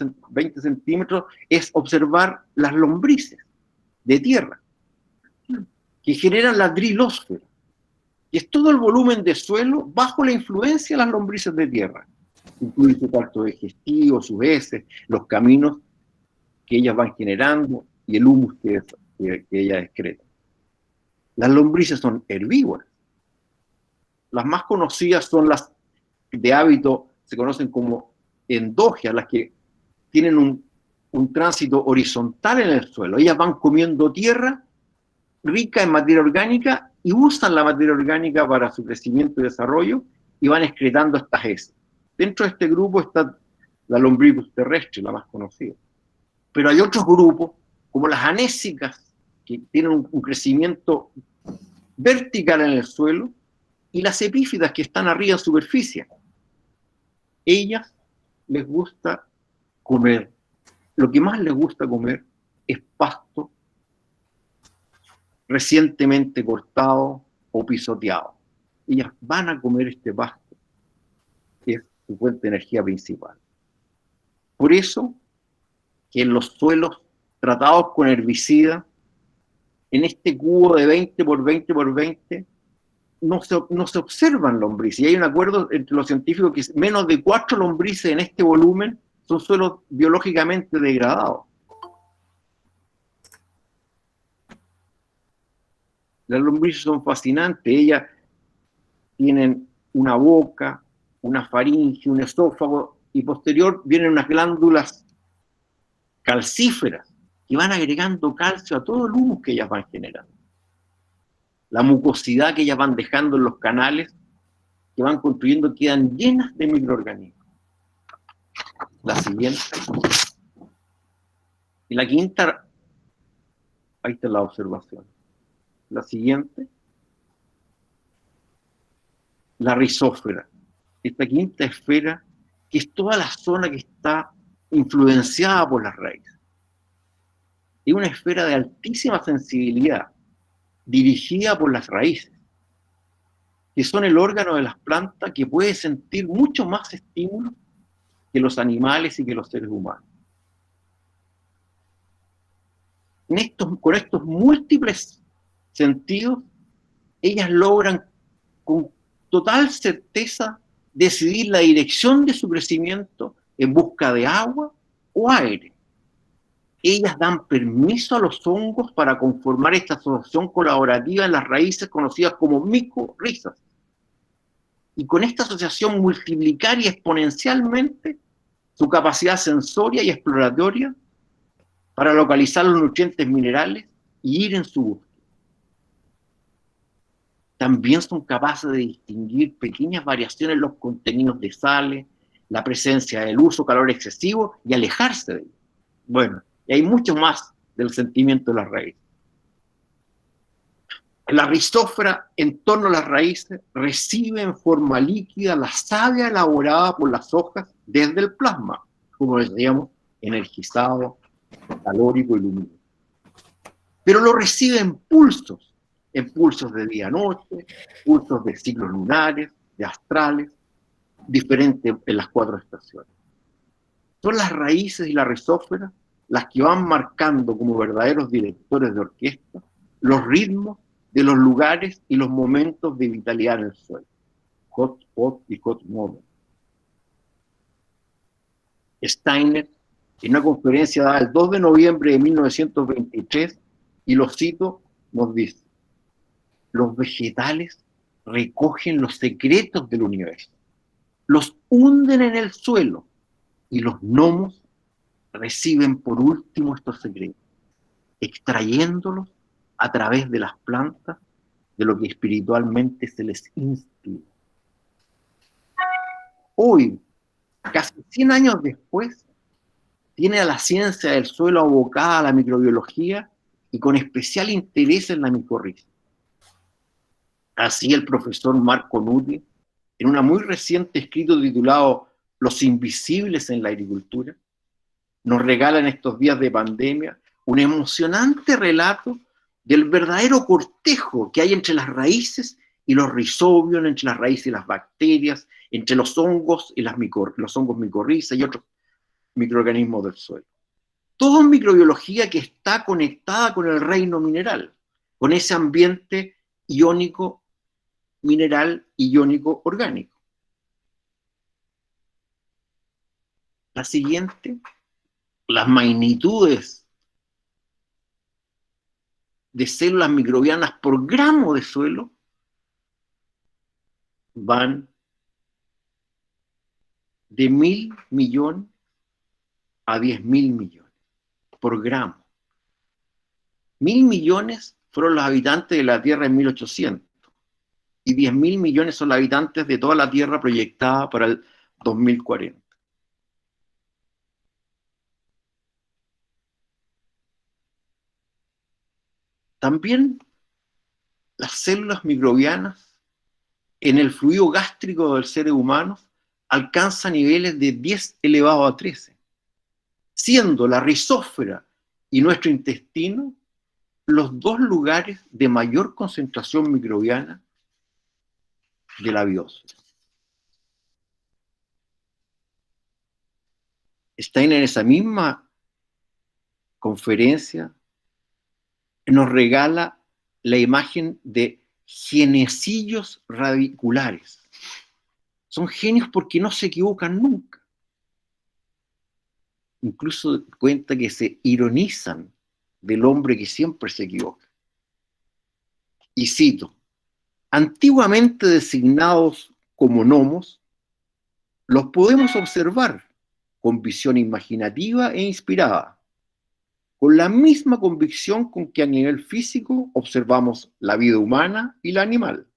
centímetros es observar las lombrices de tierra que generan la drilósfera, que es todo el volumen de suelo bajo la influencia de las lombrices de tierra. Incluye su tracto digestivo, sus heces, los caminos que ellas van generando y el humus que ellas excretan. Las lombrices son herbívoras. Las más conocidas son las de hábito, se conocen como endógeas, las que tienen un tránsito horizontal en el suelo. Ellas van comiendo tierra rica en materia orgánica y usan la materia orgánica para su crecimiento y desarrollo y van excretando estas heces. Dentro de este grupo está la Lombricus terrestre, la más conocida. Pero hay otros grupos, como las anésicas, que tienen un crecimiento vertical en el suelo, y las epífitas, que están arriba en superficie. Ellas les gusta comer. Lo que más les gusta comer es pasto recientemente cortado o pisoteado. Ellas van a comer este pasto, que es su fuente de energía principal. Por eso, que en los suelos tratados con herbicida, en este cubo de 20 por 20 por 20, no se observan lombrices. Y hay un acuerdo entre los científicos que menos de 4 lombrices en este volumen son suelos biológicamente degradados. Las lombrices son fascinantes. Ellas tienen una boca, una faringe, un esófago, y posterior vienen unas glándulas calcíferas que van agregando calcio a todo el humus que ellas van generando. La mucosidad que ellas van dejando en los canales que van construyendo quedan llenas de microorganismos. La siguiente. Y la quinta, ahí está la observación. La siguiente, la rizósfera. Esta quinta esfera, que es toda la zona que está influenciada por las raíces. Es una esfera de altísima sensibilidad, dirigida por las raíces, que son el órgano de las plantas que puede sentir mucho más estímulos que los animales y que los seres humanos. Con estos múltiples sentidos, ellas logran con total certeza decidir la dirección de su crecimiento en busca de agua o aire. Ellas dan permiso a los hongos para conformar esta asociación colaborativa en las raíces conocidas como micorrizas. Y con esta asociación multiplicaría exponencialmente su capacidad sensoria y exploratoria para localizar los nutrientes minerales y ir en su búsqueda. También son capaces de distinguir pequeñas variaciones en los contenidos de sales, la presencia del uso, calor excesivo y alejarse de ellos. Bueno, y hay mucho más del sentimiento de las raíces. La rizósfera en torno a las raíces recibe en forma líquida la savia elaborada por las hojas desde el plasma, como decíamos, energizado, calórico y lumínico. Pero lo recibe en pulsos de día-noche, pulsos de ciclos lunares, de astrales, diferentes en las 4 estaciones. Son las raíces y la rizósfera las que van marcando como verdaderos directores de orquesta los ritmos de los lugares y los momentos de vitalidad en el suelo. Hot spot y hot moment. Steiner, en una conferencia dada el 2 de noviembre de 1923, y lo cito, nos dice: los vegetales recogen los secretos del universo, los hunden en el suelo, y los gnomos reciben por último estos secretos, extrayéndolos a través de las plantas de lo que espiritualmente se les inspira. Hoy, casi 100 años después, tiene a la ciencia del suelo abocada a la microbiología y con especial interés en la micorriza. Así el profesor Marco Nuti, en un muy reciente escrito titulado Los invisibles en la agricultura, nos regala en estos días de pandemia un emocionante relato del verdadero cortejo que hay entre las raíces y los rizobios, entre las raíces y las bacterias, entre los hongos y los hongos micorrizas y otros microorganismos del suelo. Todo en microbiología que está conectada con el reino mineral, con ese ambiente iónico mineral y iónico orgánico. La siguiente, las magnitudes de células microbianas por gramo de suelo van de 1.000 millones a 10.000 millones por gramo. 1.000 millones fueron los habitantes de la Tierra en 1800 y 10.000 millones son los habitantes de toda la Tierra proyectada para el 2040. También las células microbianas en el fluido gástrico del ser humano alcanzan niveles de 10 elevado a 13, siendo la rizósfera y nuestro intestino los 2 lugares de mayor concentración microbiana de la biosfera. Steiner en esa misma conferencia nos regala la imagen de genecillos radiculares. Son genios porque no se equivocan nunca. Incluso cuenta que se ironizan del hombre que siempre se equivoca. Y cito: antiguamente designados como gnomos, los podemos observar con visión imaginativa e inspirada, con la misma convicción con que a nivel físico observamos la vida humana y la animal.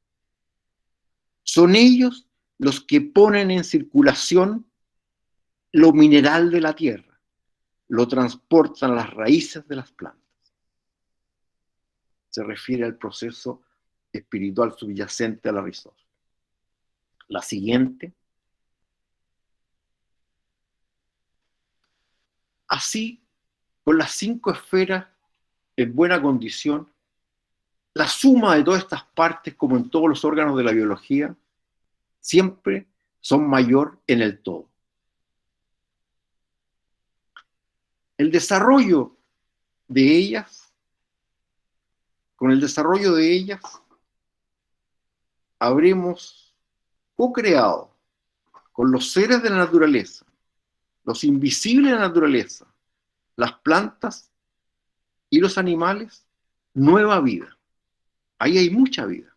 Son ellos los que ponen en circulación lo mineral de la tierra, lo transportan a las raíces de las plantas. Se refiere al proceso espiritual subyacente a la rizósfera. La siguiente. Así, con las 5 esferas en buena condición, la suma de todas estas partes, como en todos los órganos de la biología, siempre son mayor en el todo. El desarrollo de ellas, con el desarrollo de ellas, habremos co-creado con los seres de la naturaleza los invisibles de la naturaleza, las plantas y los animales, nueva vida. Ahí hay mucha vida,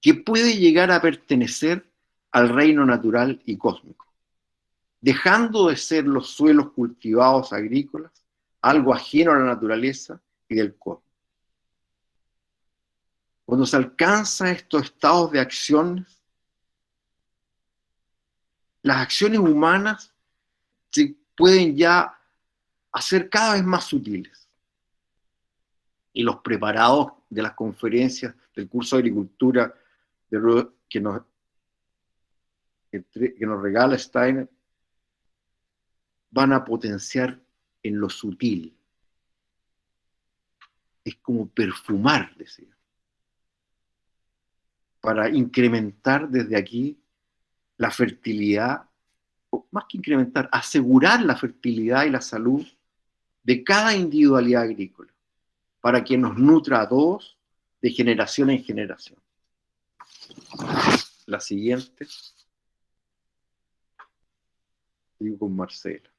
que puede llegar a pertenecer al reino natural y cósmico, dejando de ser los suelos cultivados agrícolas, algo ajeno a la naturaleza y del cosmos. Cuando se alcanza estos estados de acciones, las acciones humanas se pueden ya hacer cada vez más sutiles. Y los preparados de las conferencias del curso de agricultura que nos regala Steiner van a potenciar en lo sutil. Es como perfumar, decía, para incrementar desde aquí la fertilidad, o más que incrementar, asegurar la fertilidad y la salud de cada individualidad agrícola, para que nos nutra a todos de generación en generación. La siguiente. Digo con Marcela.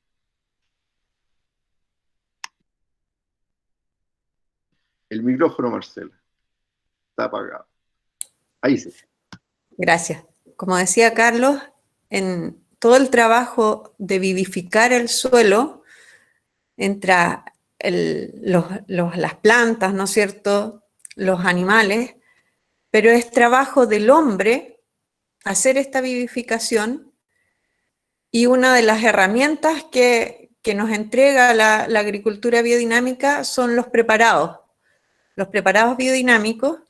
El micrófono, Marcela, está apagado. Ahí sí. Gracias. Como decía Carlos, en todo el trabajo de vivificar el suelo entra las plantas, ¿no es cierto?, los animales, pero es trabajo del hombre hacer esta vivificación, y una de las herramientas que nos entrega la agricultura biodinámica son los preparados biodinámicos,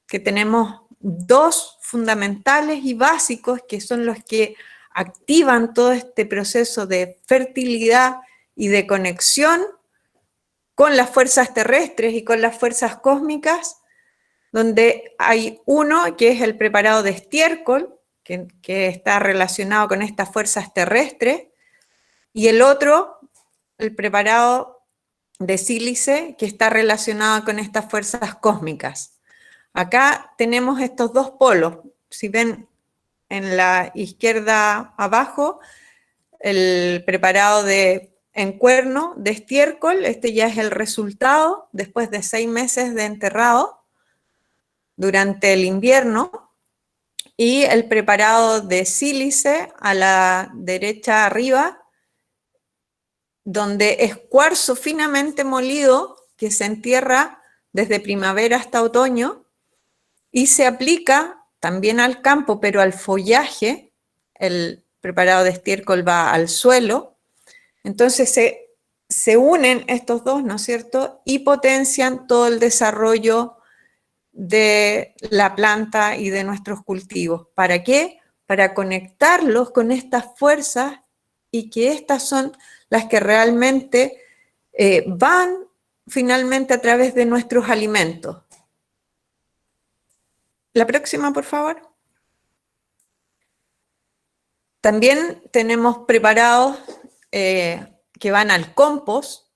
que tenemos dos fundamentales y básicos, que son los que activan todo este proceso de fertilidad y de conexión con las fuerzas terrestres y con las fuerzas cósmicas, donde hay uno que es el preparado de estiércol, que está relacionado con estas fuerzas terrestres, y el otro, el preparado de sílice, que está relacionado con estas fuerzas cósmicas. Acá tenemos estos dos polos. Si ven en la izquierda abajo, el preparado en cuerno de estiércol, este ya es el resultado después de 6 meses de enterrado durante el invierno, y el preparado de sílice a la derecha arriba, donde es cuarzo finamente molido que se entierra desde primavera hasta otoño y se aplica también al campo, pero al follaje. El preparado de estiércol va al suelo. Entonces se unen estos dos, ¿no es cierto?, y potencian todo el desarrollo de la planta y de nuestros cultivos. ¿Para qué? Para conectarlos con estas fuerzas, y que estas son las que realmente van finalmente a través de nuestros alimentos. La próxima, por favor. También tenemos preparados que van al compost.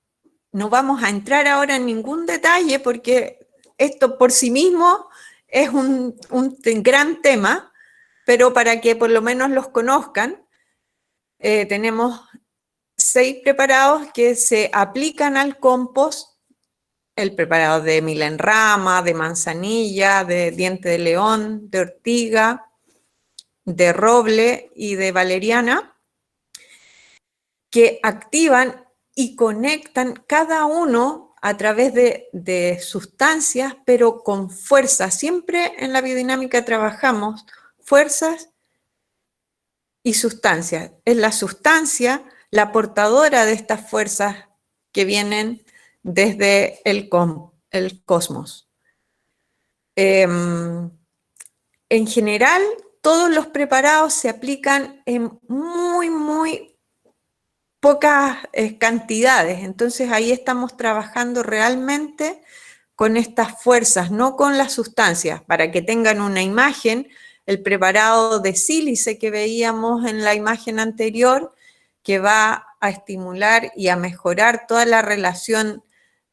No vamos a entrar ahora en ningún detalle porque esto por sí mismo es un gran tema, pero para que por lo menos los conozcan, tenemos 6 preparados que se aplican al compost: el preparado de milenrama, de manzanilla, de diente de león, de ortiga, de roble y de valeriana, que activan y conectan cada uno a través de sustancias, pero con fuerza. Siempre en la biodinámica trabajamos fuerzas y sustancias. Es la sustancia la portadora de estas fuerzas que vienen desde el cosmos. En general, todos los preparados se aplican en muy pocas cantidades. Entonces ahí estamos trabajando realmente con estas fuerzas, no con las sustancias. Para que tengan una imagen, el preparado de sílice que veíamos en la imagen anterior, que va a estimular y a mejorar toda la relación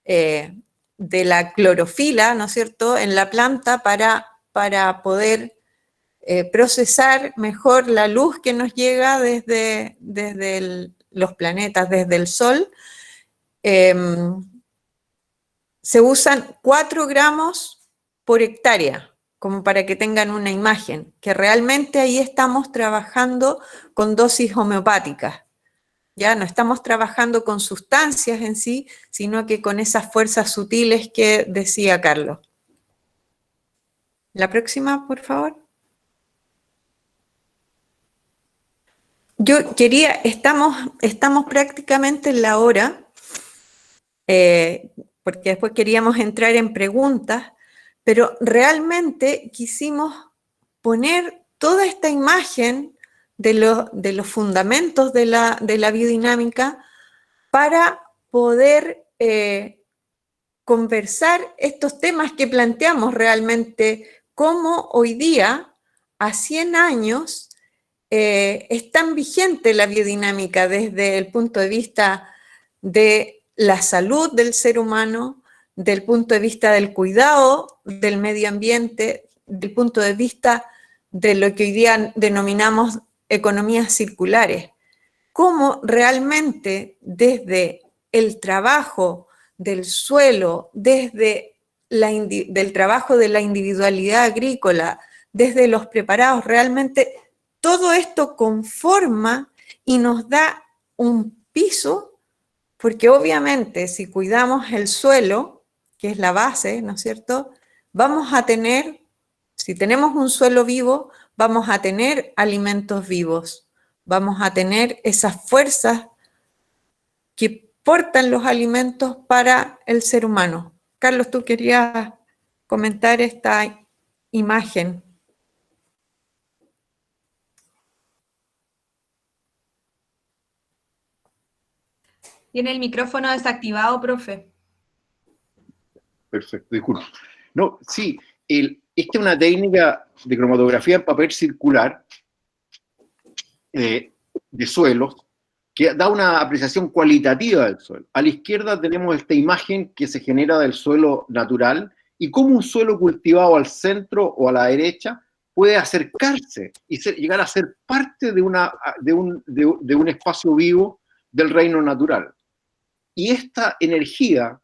de la clorofila, ¿no es cierto?, en la planta para poder procesar mejor la luz que nos llega desde los planetas, desde el Sol. Se usan 4 gramos por hectárea, como para que tengan una imagen, que realmente ahí estamos trabajando con dosis homeopáticas. Ya no estamos trabajando con sustancias en sí, sino que con esas fuerzas sutiles que decía Carlos. La próxima, por favor. Yo quería, estamos prácticamente en la hora, porque después queríamos entrar en preguntas, pero realmente quisimos poner toda esta imagen de los fundamentos de la biodinámica para poder conversar estos temas que planteamos realmente, cómo hoy día, a 100 años, es tan vigente la biodinámica desde el punto de vista de la salud del ser humano, del punto de vista del cuidado del medio ambiente, del punto de vista de lo que hoy día denominamos economías circulares. Cómo realmente desde el trabajo del suelo, desde del trabajo de la individualidad agrícola, desde los preparados, realmente todo esto conforma y nos da un piso, porque obviamente si cuidamos el suelo, que es la base, ¿no es cierto?, vamos a tener, si tenemos un suelo vivo, vamos a tener alimentos vivos, vamos a tener esas fuerzas que portan los alimentos para el ser humano. Carlos, tú querías comentar esta imagen. Tiene el micrófono desactivado, profe. Perfecto, disculpe. No, sí, esta es una técnica de cromatografía en papel circular de suelos que da una apreciación cualitativa del suelo. A la izquierda tenemos esta imagen que se genera del suelo natural y cómo un suelo cultivado al centro o a la derecha puede acercarse y llegar a ser parte de un espacio vivo del reino natural. Y esta energía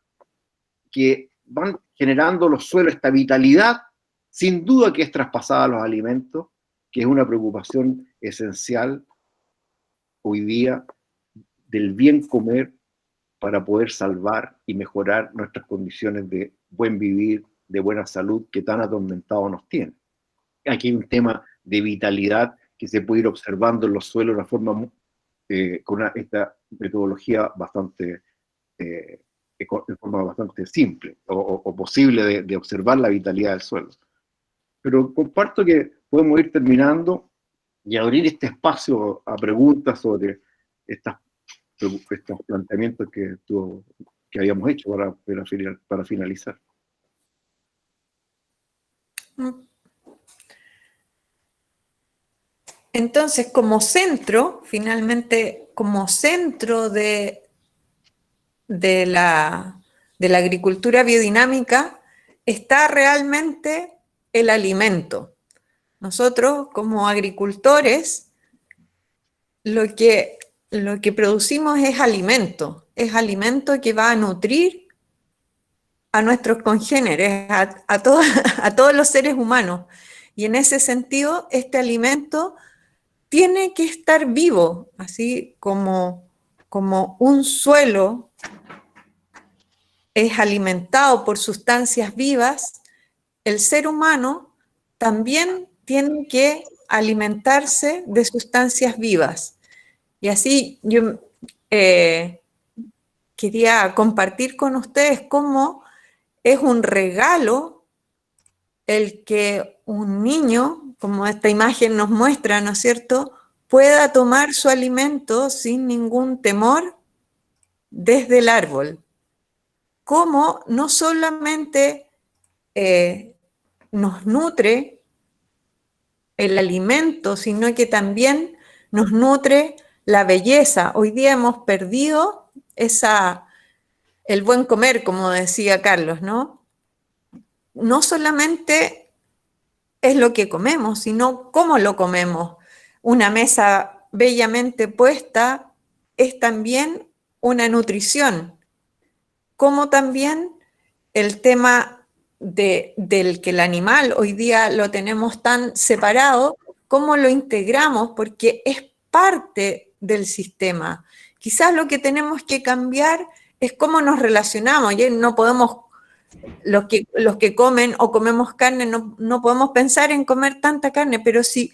que van generando los suelos, esta vitalidad, sin duda que es traspasada a los alimentos, que es una preocupación esencial hoy día del bien comer para poder salvar y mejorar nuestras condiciones de buen vivir, de buena salud que tan atormentado nos tiene. Aquí hay un tema de vitalidad que se puede ir observando en los suelos de una forma, con esta metodología bastante, de forma bastante simple o posible de observar la vitalidad del suelo. Pero comparto que podemos ir terminando y abrir este espacio a preguntas sobre estos planteamientos que habíamos hecho para finalizar. Entonces, como centro, finalmente, como centro de la agricultura biodinámica, está realmente el alimento. Nosotros, como agricultores, lo que producimos es alimento que va a nutrir a nuestros congéneres, a todos los seres humanos. Y en ese sentido, este alimento tiene que estar vivo, así como un suelo es alimentado por sustancias vivas, el ser humano también tiene que alimentarse de sustancias vivas. Y así yo quería compartir con ustedes cómo es un regalo el que un niño, como esta imagen nos muestra, ¿no es cierto?, pueda tomar su alimento sin ningún temor desde el árbol. Cómo no solamente nos nutre el alimento, sino que también nos nutre la belleza. Hoy día hemos perdido el buen comer, como decía Carlos, ¿no? No solamente es lo que comemos, sino cómo lo comemos. Una mesa bellamente puesta es también una nutrición, como también el tema del que el animal hoy día lo tenemos tan separado, cómo lo integramos, porque es parte del sistema. Quizás lo que tenemos que cambiar es cómo nos relacionamos. Y no podemos, los que comen o comemos carne, no podemos pensar en comer tanta carne, pero si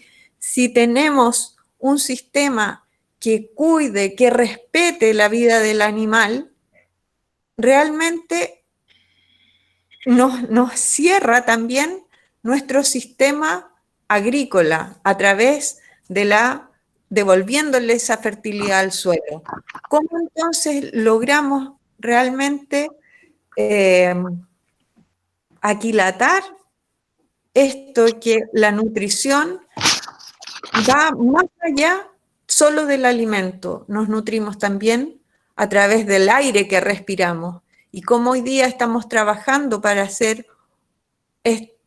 tenemos un sistema que cuide, que respete la vida del animal, realmente nos cierra también nuestro sistema agrícola a través de devolviéndole esa fertilidad al suelo. ¿Cómo entonces logramos realmente aquilatar esto, que la nutrición va más allá solo del alimento? Nos nutrimos también a través del aire que respiramos, y cómo hoy día estamos trabajando para hacer este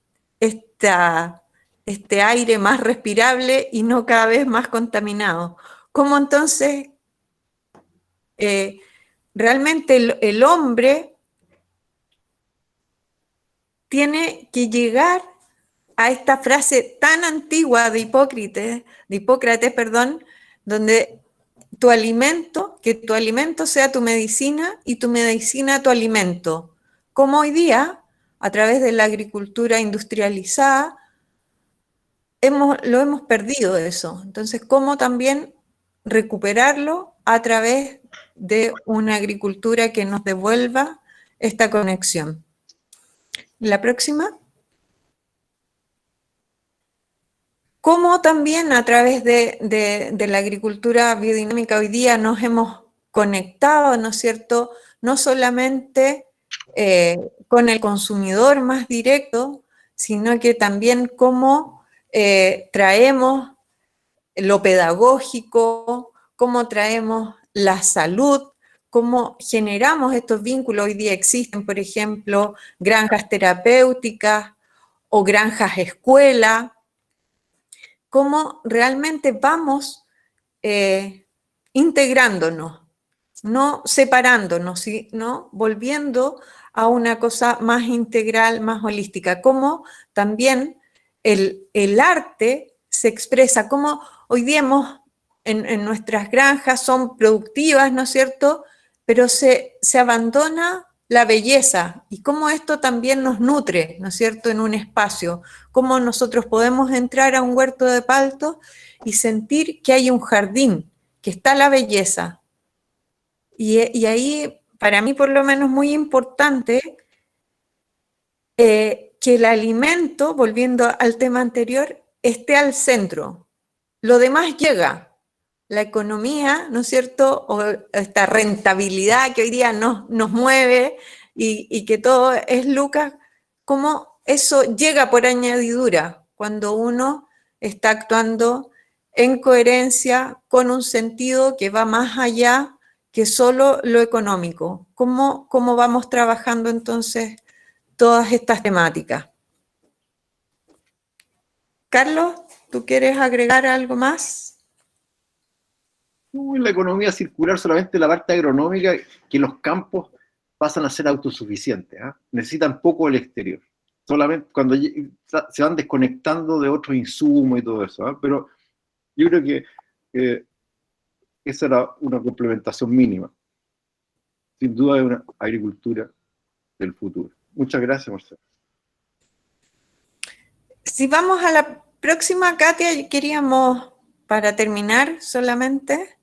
aire más respirable y no cada vez más contaminado. ¿Cómo entonces realmente el hombre tiene que llegar a esta frase tan antigua de Hipócrates, donde que tu alimento sea tu medicina y tu medicina tu alimento? Como hoy día, a través de la agricultura industrializada, lo hemos perdido eso. Entonces, ¿cómo también recuperarlo a través de una agricultura que nos devuelva esta conexión? La próxima. ¿Cómo también a través de la agricultura biodinámica hoy día nos hemos conectado, ¿no es cierto?, no solamente con el consumidor más directo, sino que también cómo traemos lo pedagógico, cómo traemos la salud, cómo generamos estos vínculos. Hoy día existen, por ejemplo, granjas terapéuticas o granjas escuela. Cómo realmente vamos integrándonos, no separándonos, sino volviendo a una cosa más integral, más holística. Cómo también el arte se expresa, cómo hoy día en nuestras granjas son productivas, ¿no es cierto?, pero se abandona la belleza, y cómo esto también nos nutre, ¿no es cierto?, en un espacio. Cómo nosotros podemos entrar a un huerto de paltos y sentir que hay un jardín, que está la belleza. Y ahí, para mí por lo menos muy importante, que el alimento, volviendo al tema anterior, esté al centro. Lo demás llega. La economía, ¿no es cierto?, o esta rentabilidad que hoy día nos mueve y que todo es lucas, cómo eso llega por añadidura cuando uno está actuando en coherencia con un sentido que va más allá que solo lo económico. ¿Cómo vamos trabajando entonces todas estas temáticas? Carlos, ¿tú quieres agregar algo más? En la economía circular, solamente la parte agronómica, que los campos pasan a ser autosuficientes, ¿eh? Necesitan poco el exterior. Solamente cuando se van desconectando de otros insumos y todo eso, ¿eh? Pero yo creo que esa era una complementación mínima. Sin duda es una agricultura del futuro. Muchas gracias, Marcelo. Si vamos a la próxima, Katia, queríamos, para terminar solamente,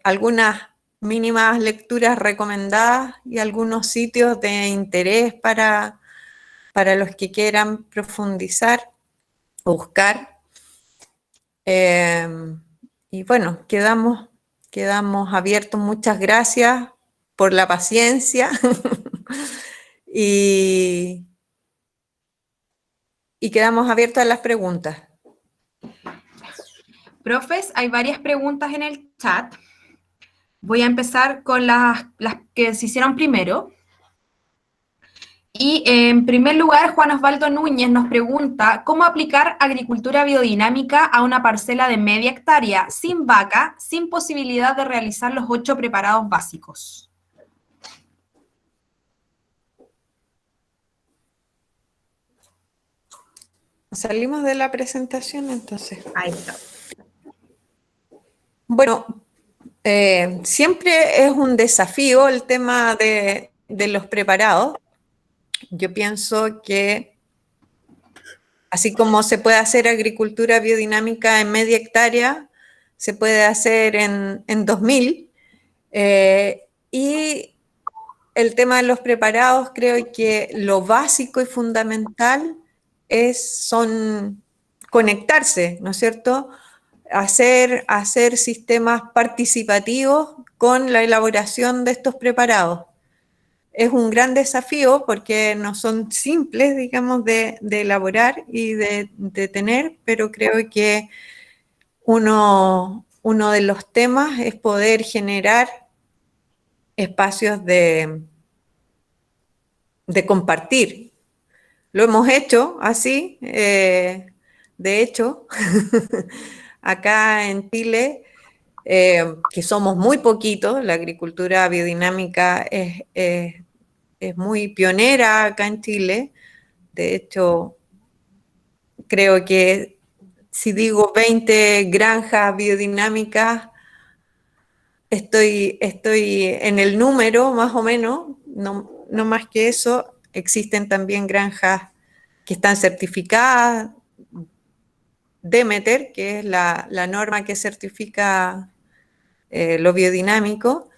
algunas mínimas lecturas recomendadas y algunos sitios de interés para los que quieran profundizar o buscar. Y bueno, quedamos abiertos. Muchas gracias por la paciencia y quedamos abiertos a las preguntas. Profes, hay varias preguntas en el chat. Voy a empezar con las que se hicieron primero. Y en primer lugar, Juan Osvaldo Núñez nos pregunta, ¿cómo aplicar agricultura biodinámica a una parcela de media hectárea, sin vaca, sin posibilidad de realizar los 8 preparados básicos? Salimos de la presentación entonces. Ahí está. Bueno, siempre es un desafío el tema de los preparados. Yo pienso que así como se puede hacer agricultura biodinámica en media hectárea, se puede hacer en 2000. Y el tema de los preparados, creo que lo básico y fundamental son conectarse, ¿no es cierto? Hacer sistemas participativos con la elaboración de estos preparados. Es un gran desafío porque no son simples, digamos, de elaborar y de tener, pero creo que uno de los temas es poder generar espacios de compartir. Lo hemos hecho así, de hecho, acá en Chile, que somos muy poquitos, la agricultura biodinámica es muy pionera acá en Chile. De hecho, creo que si digo 20 granjas biodinámicas, estoy en el número más o menos, no más que eso. Existen también granjas que están certificadas, Demeter, que es la norma que certifica lo biodinámico,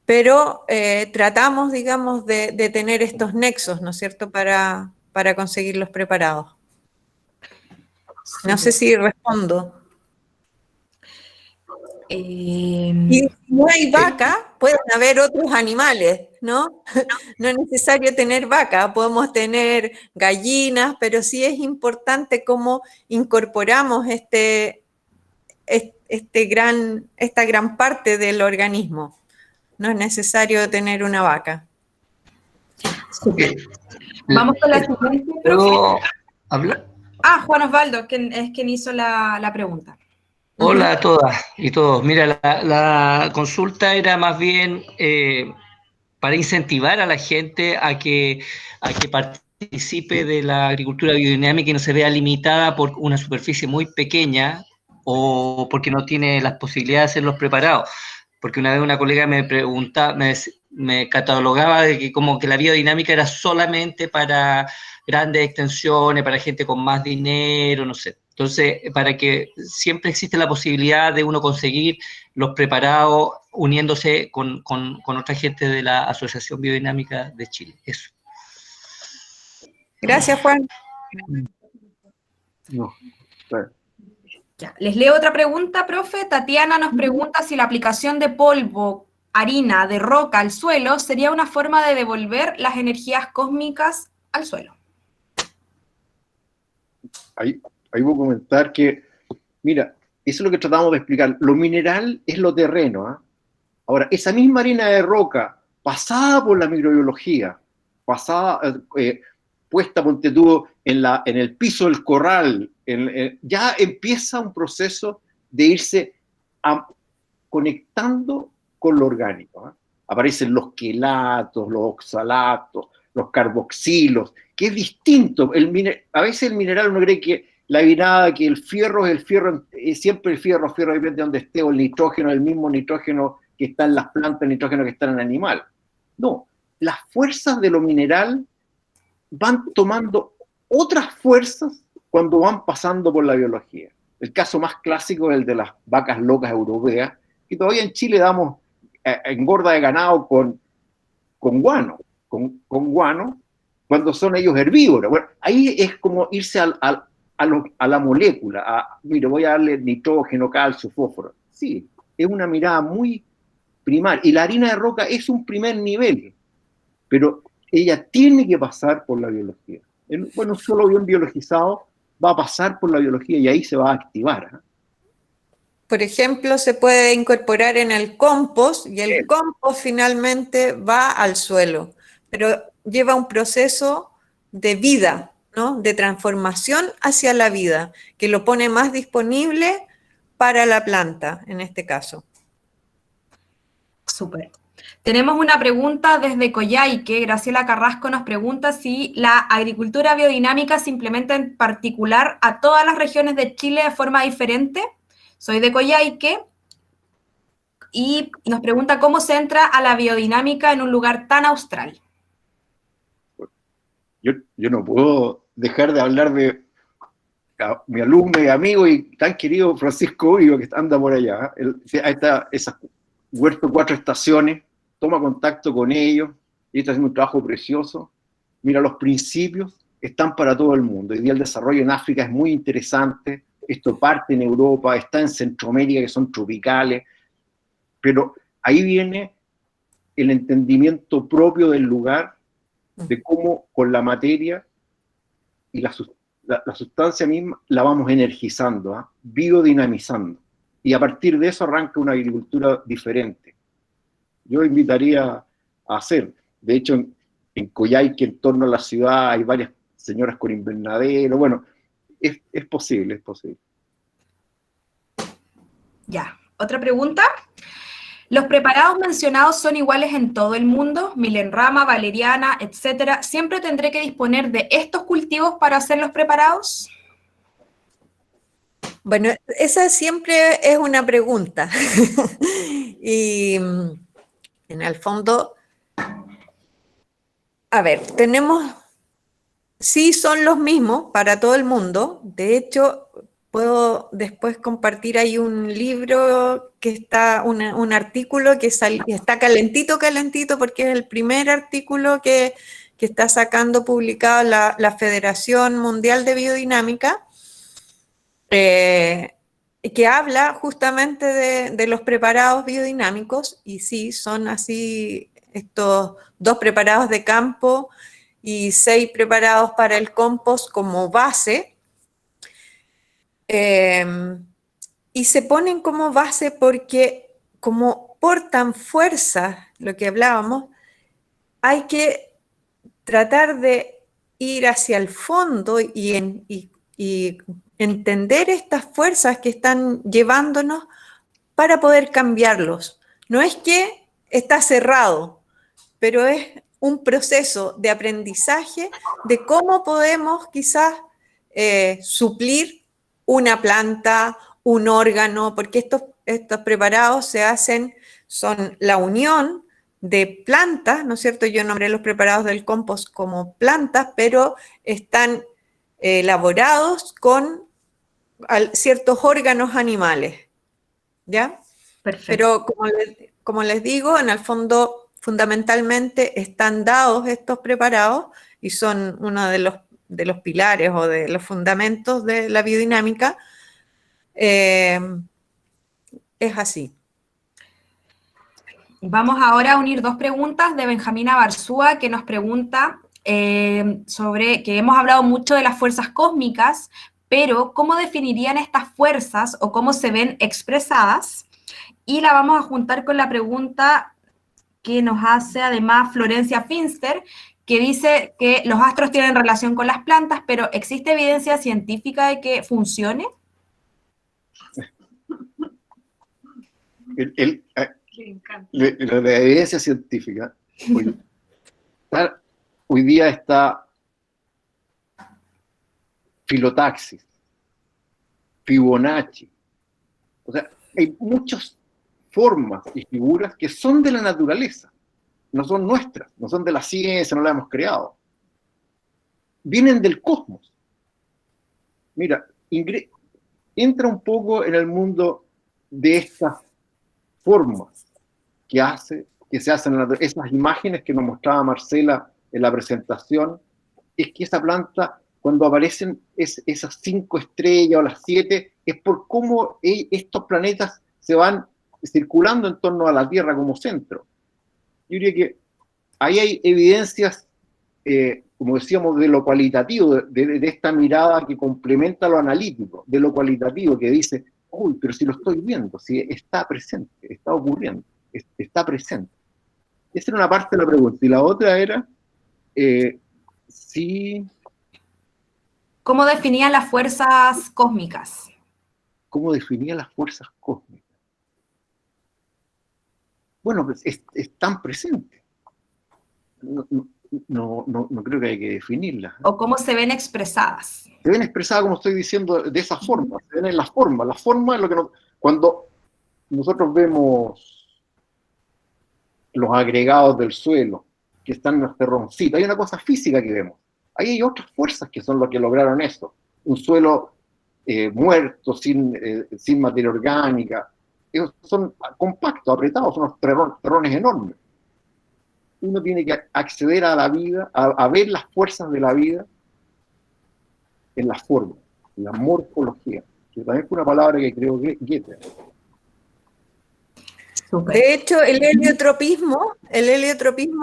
pero tratamos, digamos, de tener estos nexos, ¿no es cierto?, para conseguir los preparados. No sé si respondo. Y si no hay vaca, pueden haber otros animales, ¿no? No es necesario tener vaca, podemos tener gallinas, pero sí es importante cómo incorporamos esta gran parte del organismo. No es necesario tener una vaca. Vamos con la siguiente, profe. ¿Puedo hablar? Juan Osvaldo, es quien hizo la pregunta. Hola a todas y todos. Mira, la consulta era más bien para incentivar a la gente a que participe de la agricultura biodinámica y no se vea limitada por una superficie muy pequeña o porque no tiene las posibilidades de hacerlos preparados. Porque una vez una colega me preguntaba, me catalogaba de que como que la biodinámica era solamente para grandes extensiones, para gente con más dinero, no sé. Entonces, para que siempre existe la posibilidad de uno conseguir los preparados uniéndose con otra gente de la Asociación Biodinámica de Chile. Eso. Gracias, Juan. No, Ya, les leo otra pregunta, profe. Tatiana nos pregunta si la aplicación de polvo, harina, de roca al suelo sería una forma de devolver las energías cósmicas al suelo. Ahí voy a comentar que, mira, eso es lo que tratamos de explicar. Lo mineral es lo terreno, ¿eh? Ahora, esa misma harina de roca, pasada por la microbiología, puesta, ponte tú, en el piso del corral, ya empieza un proceso de irse conectando con lo orgánico, ¿eh? Aparecen los quelatos, los oxalatos, los carboxilos, que es distinto. A veces el mineral uno cree que la virada, que el fierro es el fierro, siempre el fierro depende de donde esté, o el nitrógeno, el mismo nitrógeno que está en las plantas, el nitrógeno que está en el animal. No, las fuerzas de lo mineral van tomando otras fuerzas cuando van pasando por la biología. El caso más clásico es el de las vacas locas europeas, que todavía en Chile damos engorda de ganado con guano, con guano, cuando son ellos herbívoros. Bueno, ahí es como irse a la molécula, mire, voy a darle nitrógeno, calcio, fósforo. Sí, es una mirada muy primaria. Y la harina de roca es un primer nivel, pero ella tiene que pasar por la biología. Bueno, solo bien biologizado va a pasar por la biología y ahí se va a activar, ¿eh? Por ejemplo, se puede incorporar en el compost y el compost finalmente va al suelo. Pero lleva un proceso de vida, ¿no? De transformación hacia la vida, que lo pone más disponible para la planta, en este caso. Súper. Tenemos una pregunta desde Coyhaique. Graciela Carrasco nos pregunta si la agricultura biodinámica se implementa en particular a todas las regiones de Chile de forma diferente. Soy de Coyhaique y nos pregunta cómo se entra a la biodinámica en un lugar tan austral. Yo no puedo dejar de hablar de mi alumno y amigo y tan querido Francisco Vivo, que anda por allá. Ahí está, esa Huerto 4 Estaciones, toma contacto con ellos, y está haciendo un trabajo precioso. Mira, los principios están para todo el mundo. Hoy día el desarrollo en África es muy interesante, esto parte en Europa, está en Centroamérica, que son tropicales, pero ahí viene el entendimiento propio del lugar, de cómo con la materia y la sustancia misma la vamos energizando, ¿eh? Biodinamizando. Y a partir de eso arranca una agricultura diferente. Yo invitaría a hacer, de hecho en Coyhaique, en torno a la ciudad, hay varias señoras con invernadero, bueno, es posible, es posible. Ya, otra pregunta. ¿Los preparados mencionados son iguales en todo el mundo? Milenrama, valeriana, etcétera. ¿Siempre tendré que disponer de estos cultivos para hacer los preparados? Bueno, esa siempre es una pregunta. Y en el fondo, a ver, sí son los mismos para todo el mundo. De hecho, puedo después compartir ahí un libro que está, un artículo que está calentito, porque es el primer artículo que está sacando publicado la Federación Mundial de Biodinámica, que habla justamente de los preparados biodinámicos, y sí, son así estos 2 preparados de campo y 6 preparados para el compost como base. Y se ponen como base porque como portan fuerza, lo que hablábamos, hay que tratar de ir hacia el fondo y entender estas fuerzas que están llevándonos para poder cambiarlos. No es que está cerrado, pero es un proceso de aprendizaje de cómo podemos quizás suplir una planta, un órgano, porque estos preparados son la unión de plantas, ¿no es cierto? Yo nombré los preparados del compost como plantas, pero están elaborados con ciertos órganos animales, ¿ya? Perfecto. Pero como les digo, en el fondo, fundamentalmente están dados estos preparados y son uno de los pilares o de los fundamentos de la biodinámica. Es así. Vamos ahora a unir 2 preguntas de Benjamina Barzúa, que nos pregunta sobre que hemos hablado mucho de las fuerzas cósmicas, pero ¿cómo definirían estas fuerzas o cómo se ven expresadas? Y la vamos a juntar con la pregunta que nos hace además Florencia Finster, que dice que los astros tienen relación con las plantas, pero ¿existe evidencia científica de que funcione? La evidencia científica hoy día está filotaxis, Fibonacci, o sea, hay muchas formas y figuras que son de la naturaleza, no son nuestras, no son de la ciencia, no la hemos creado, vienen del cosmos. Mira, entra un poco en el mundo de estas formas que se hacen en la naturaleza. Esas imágenes que nos mostraba Marcela en la presentación, es que esa planta, cuando aparecen esas 5 estrellas o las 7, es por cómo estos planetas se van circulando en torno a la Tierra como centro. Yo diría que ahí hay evidencias, como decíamos, de lo cualitativo, de esta mirada que complementa lo analítico, de lo cualitativo, que dice, uy, pero si lo estoy viendo, si está presente, está ocurriendo, está presente. Esa era una parte de la pregunta. Y la otra era... Sí, ¿Cómo definían las fuerzas cósmicas? ¿cómo definía las fuerzas cósmicas? Bueno, pues están presentes. No creo que hay que definirlas. ¿O cómo se ven expresadas? Se ven expresadas, como estoy diciendo, de esa forma. Se ven en las formas. La forma es lo que cuando nosotros vemos los agregados del suelo que están en los terroncitos, hay una cosa física que vemos. Ahí hay otras fuerzas que son las que lograron eso. Un suelo muerto, sin materia orgánica. Ellos son compactos, apretados, son unos terrones enormes. Uno tiene que acceder a la vida, a ver las fuerzas de la vida en la forma, en la morfología, que también fue una palabra que creo que Goethe. De hecho, el heliotropismo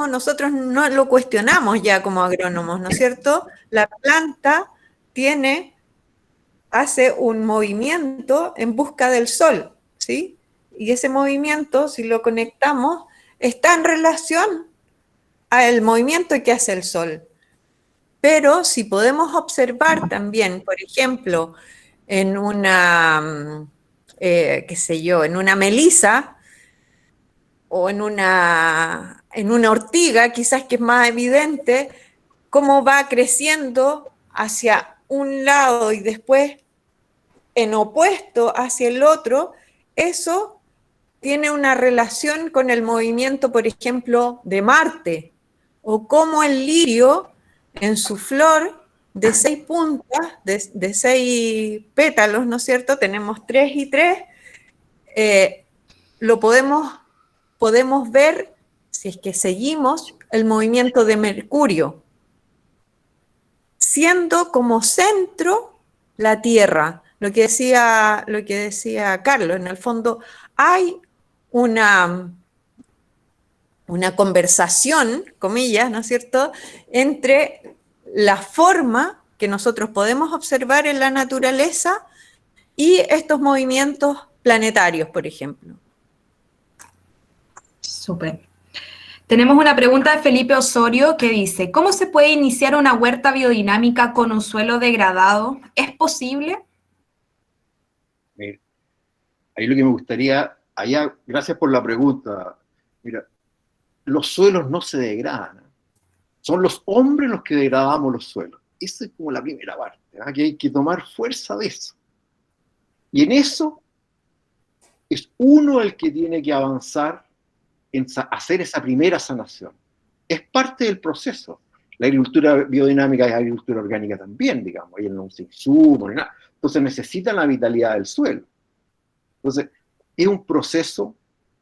nosotros no lo cuestionamos ya como agrónomos, ¿no es cierto? La planta hace un movimiento en busca del sol, ¿sí? Y ese movimiento, si lo conectamos, está en relación al movimiento que hace el sol. Pero si podemos observar también, por ejemplo, en qué sé yo, en una melisa o en una ortiga, quizás que es más evidente, cómo va creciendo hacia un lado y después en opuesto hacia el otro, eso tiene una relación con el movimiento, por ejemplo, de Marte, o cómo el lirio en su flor de 6 puntas, de 6 pétalos, ¿no es cierto? Tenemos 3 y 3, lo podemos ver si es que seguimos el movimiento de Mercurio, siendo como centro la Tierra. Lo que decía Carlos, en el fondo hay una conversación, comillas, ¿no es cierto?, entre la forma que nosotros podemos observar en la naturaleza y estos movimientos planetarios, por ejemplo. Súper. Tenemos una pregunta de Felipe Osorio que dice, ¿cómo se puede iniciar una huerta biodinámica con un suelo degradado? ¿Es posible? Ahí lo que me gustaría, gracias por la pregunta. Mira, los suelos no se degradan. Son los hombres los que degradamos los suelos. Esa es como la primera parte, ¿verdad? Que hay que tomar fuerza de eso. Y en eso es uno el que tiene que avanzar en hacer esa primera sanación. Es parte del proceso. La agricultura biodinámica es agricultura orgánica también, digamos. Ahí no se insumo ni nada. Entonces necesitan la vitalidad del suelo. Entonces, es un proceso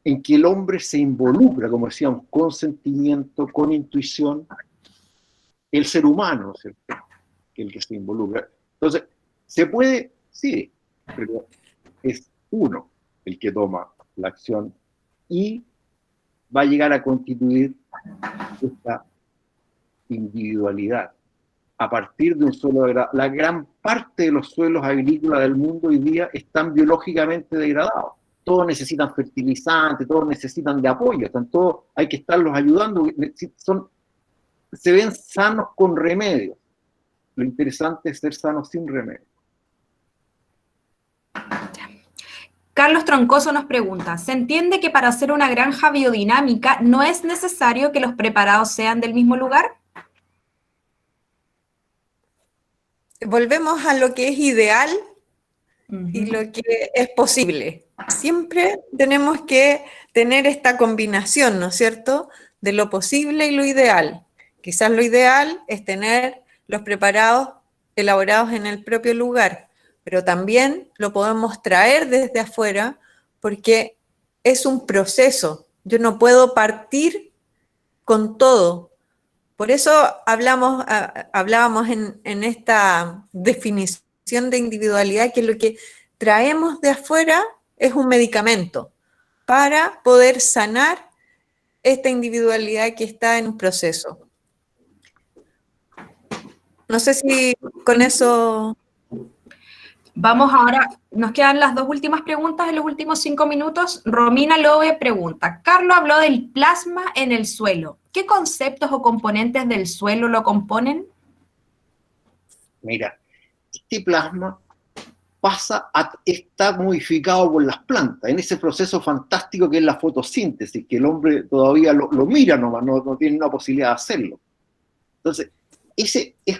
en que el hombre se involucra, como decíamos, con sentimiento, con intuición, el ser humano, ¿no es cierto?, que el que se involucra. Entonces, ¿se puede? Sí, pero es uno el que toma la acción y va a llegar a constituir esta individualidad a partir de un suelo degradado. La gran parte de los suelos agrícolas del mundo hoy día están biológicamente degradados. Todos necesitan fertilizantes, todos necesitan de apoyo, hay que estarlos ayudando. Se ven sanos con remedios. Lo interesante es ser sanos sin remedio. Carlos Troncoso nos pregunta, ¿se entiende que para hacer una granja biodinámica no es necesario que los preparados sean del mismo lugar? Volvemos a lo que es ideal y lo que es posible. Siempre tenemos que tener esta combinación, ¿no es cierto?, de lo posible y lo ideal. Quizás lo ideal es tener los preparados elaborados en el propio lugar, pero también lo podemos traer desde afuera porque es un proceso. Yo no puedo partir con todo. Por eso hablábamos en esta definición de individualidad, que lo que traemos de afuera es un medicamento para poder sanar esta individualidad que está en un proceso. No sé si con eso... Vamos ahora, nos quedan las dos últimas preguntas en los últimos 5 minutos. Romina Lobe pregunta, Carlos habló del plasma en el suelo. ¿Qué conceptos o componentes del suelo lo componen? Mira, este plasma está modificado por las plantas, en ese proceso fantástico que es la fotosíntesis, que el hombre todavía lo mira nomás, no tiene una posibilidad de hacerlo. Entonces, ese es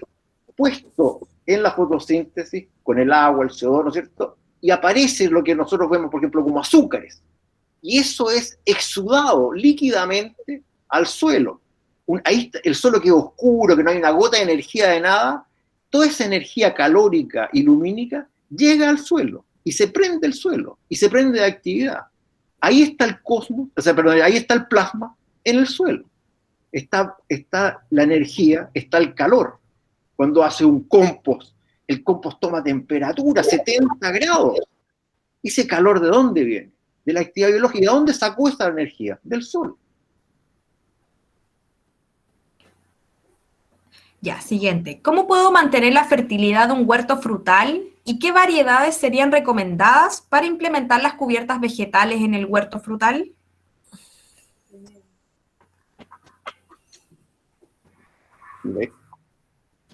puesto en la fotosíntesis, con el agua, el CO2, ¿no es cierto? Y aparece lo que nosotros vemos, por ejemplo, como azúcares. Y eso es exudado líquidamente al suelo. Ahí el suelo que es oscuro, que no hay una gota de energía de nada, toda esa energía calórica y lumínica llega al suelo, y se prende el suelo, y se prende de actividad. Ahí está el cosmos, ahí está el plasma en el suelo. Está la energía, está el calor. Cuando hace un compost, el compost toma temperatura, 70 grados. ¿Ese calor de dónde viene? De la actividad biológica. ¿De dónde sacó esa energía? Del sol. Ya, siguiente. ¿Cómo puedo mantener la fertilidad de un huerto frutal y qué variedades serían recomendadas para implementar las cubiertas vegetales en el huerto frutal?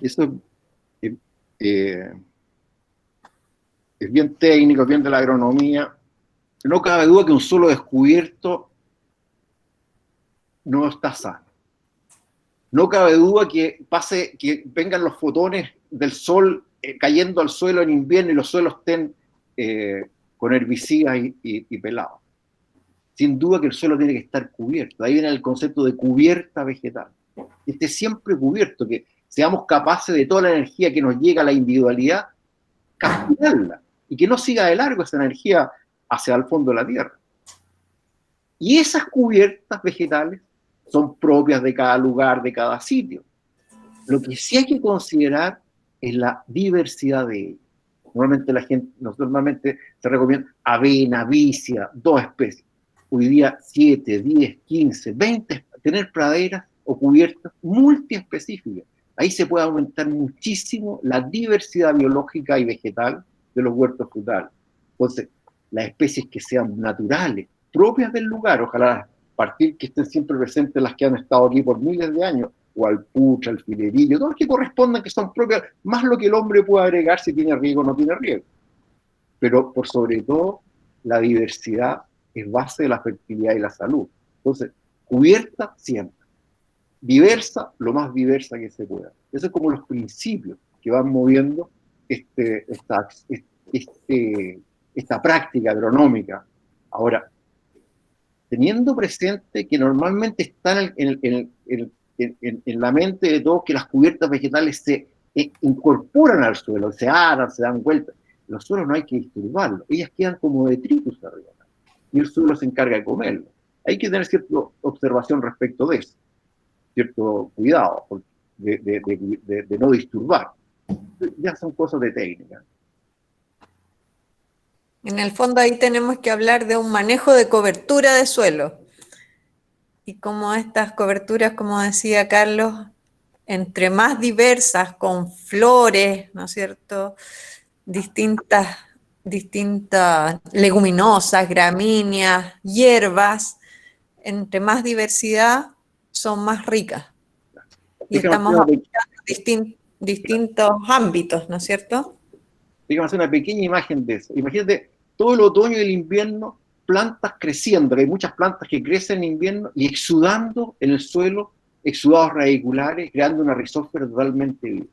Eso es bien técnico, bien de la agronomía. No cabe duda que un suelo descubierto no está sano. No cabe duda que vengan los fotones del sol cayendo al suelo en invierno y los suelos estén con herbicidas y pelados. Sin duda que el suelo tiene que estar cubierto. Ahí viene el concepto de cubierta vegetal. Que esté siempre cubierto, que seamos capaces de toda la energía que nos llega a la individualidad, capturarla y que no siga de largo esa energía hacia el fondo de la tierra. Y esas cubiertas vegetales son propias de cada lugar, de cada sitio. Lo que sí hay que considerar es la diversidad de ellas. Normalmente se recomienda avena, vicia, 2 especies. Hoy día 7, 10, 15, 20, tener praderas o cubiertas multiespecíficas. Ahí se puede aumentar muchísimo la diversidad biológica y vegetal de los huertos frutales. Entonces, las especies que sean naturales, propias del lugar, ojalá partir que estén siempre presentes las que han estado aquí por miles de años, o alpucha, alfilerillo, todas las que correspondan, que son propias, más lo que el hombre puede agregar si tiene riego o no tiene riego. Pero por sobre todo, la diversidad es base de la fertilidad y la salud. Entonces, cubierta siempre. Diversa, lo más diversa que se pueda. Esos son como los principios que van moviendo esta práctica agronómica. Ahora, teniendo presente que normalmente están en la mente de todos que las cubiertas vegetales se incorporan al suelo, se aran, se dan vueltas. Los suelos no hay que disturbarlos, ellas quedan como detritus arriba, y el suelo se encarga de comerlo. Hay que tener cierta observación respecto de eso, cierto cuidado de no disturbar. Ya son cosas de técnica. En el fondo ahí tenemos que hablar de un manejo de cobertura de suelo. Y como estas coberturas, como decía Carlos, entre más diversas, con flores, ¿no es cierto?, distintas leguminosas, gramíneas, hierbas, entre más diversidad son más ricas. Y estamos hablando de distintos ámbitos, ¿no es cierto? Déjame hacer una pequeña imagen de eso. Imagínate todo el otoño y el invierno, plantas creciendo, hay muchas plantas que crecen en invierno y exudando en el suelo, exudados radiculares, creando una rizósfera totalmente viva.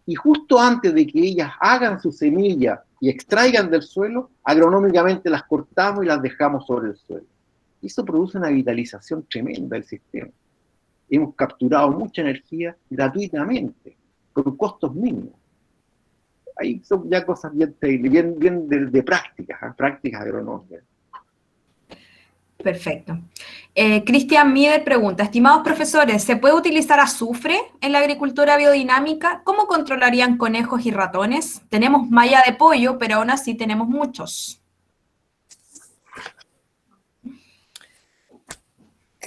Y justo antes de que ellas hagan su semilla y extraigan del suelo, agronómicamente las cortamos y las dejamos sobre el suelo. Y eso produce una vitalización tremenda del sistema. Hemos capturado mucha energía gratuitamente, con costos mínimos. Ahí son ya cosas bien de prácticas, prácticas agronómicas. Perfecto. Cristian Mieder pregunta, estimados profesores, ¿se puede utilizar azufre en la agricultura biodinámica? ¿Cómo controlarían conejos y ratones? Tenemos malla de pollo, pero aún así tenemos muchos.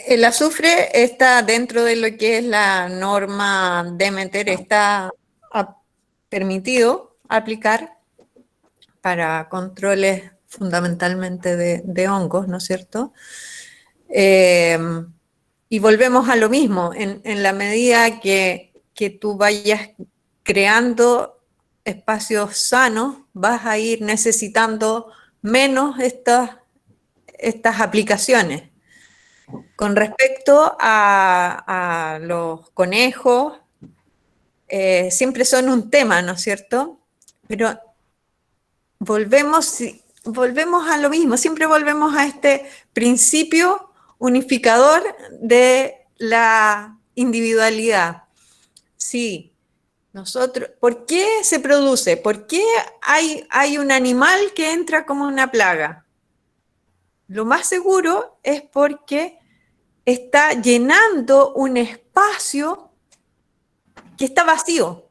El azufre está dentro de lo que es la norma Demeter, está permitido aplicar para controles fundamentalmente de hongos, ¿no es cierto? Y volvemos a lo mismo, en la medida que tú vayas creando espacios sanos, vas a ir necesitando menos estas aplicaciones. Con respecto a los conejos, siempre son un tema, ¿no es cierto? Pero volvemos a lo mismo, siempre volvemos a este principio unificador de la individualidad. Sí, nosotros, ¿por qué se produce? ¿Por qué hay un animal que entra como una plaga? Lo más seguro es porque está llenando un espacio que está vacío,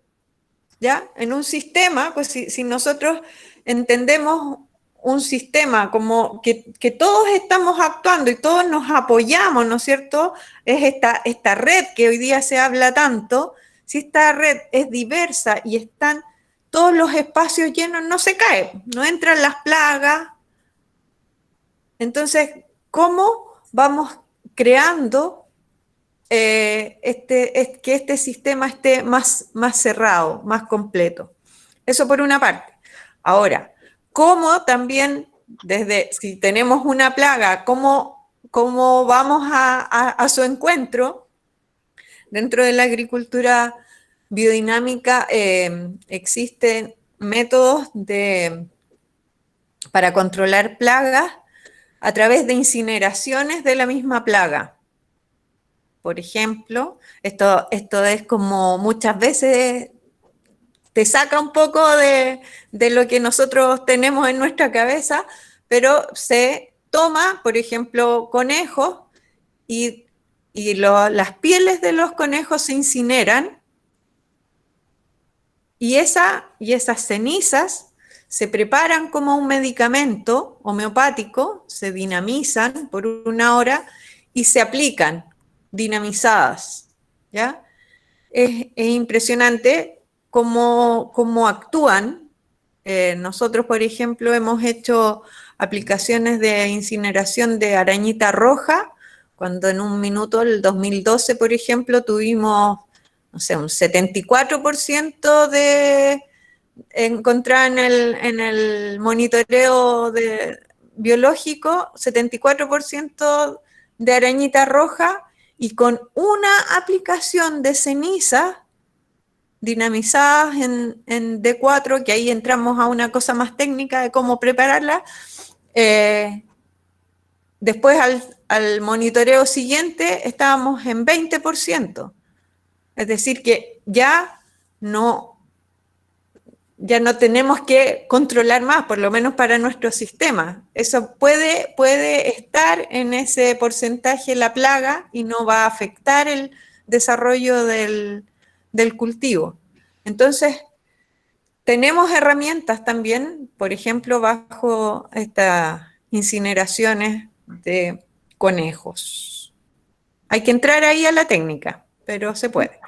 ¿ya? En un sistema, pues si nosotros entendemos un sistema como que todos estamos actuando y todos nos apoyamos, ¿no es cierto? Es esta red que hoy día se habla tanto. Si esta red es diversa y están todos los espacios llenos, no se cae, no entran las plagas. Entonces, ¿cómo vamos creando que este sistema esté más cerrado, más completo? Eso por una parte. Ahora, ¿cómo también, si tenemos una plaga, cómo vamos a su encuentro? Dentro de la agricultura biodinámica existen métodos para controlar plagas a través de incineraciones de la misma plaga. Por ejemplo, esto es como muchas veces te saca un poco de lo que nosotros tenemos en nuestra cabeza, pero se toma, por ejemplo, conejos y las pieles de los conejos se incineran y esas cenizas se preparan como un medicamento homeopático, se dinamizan por 1 hora y se aplican dinamizadas, ¿ya? Es impresionante cómo actúan. Nosotros, por ejemplo, hemos hecho aplicaciones de incineración de arañita roja, cuando en un minuto, el 2012, por ejemplo, tuvimos, no sé, un 74% de encontrar en el monitoreo biológico, 74% de arañita roja, y con una aplicación de ceniza dinamizadas en D4, que ahí entramos a una cosa más técnica de cómo prepararla, después al monitoreo siguiente estábamos en 20%. Es decir, que ya no tenemos que controlar más, por lo menos para nuestro sistema. Eso puede estar en ese porcentaje la plaga y no va a afectar el desarrollo del cultivo. Entonces, tenemos herramientas también, por ejemplo, bajo estas incineraciones de conejos. Hay que entrar ahí a la técnica, pero se puede.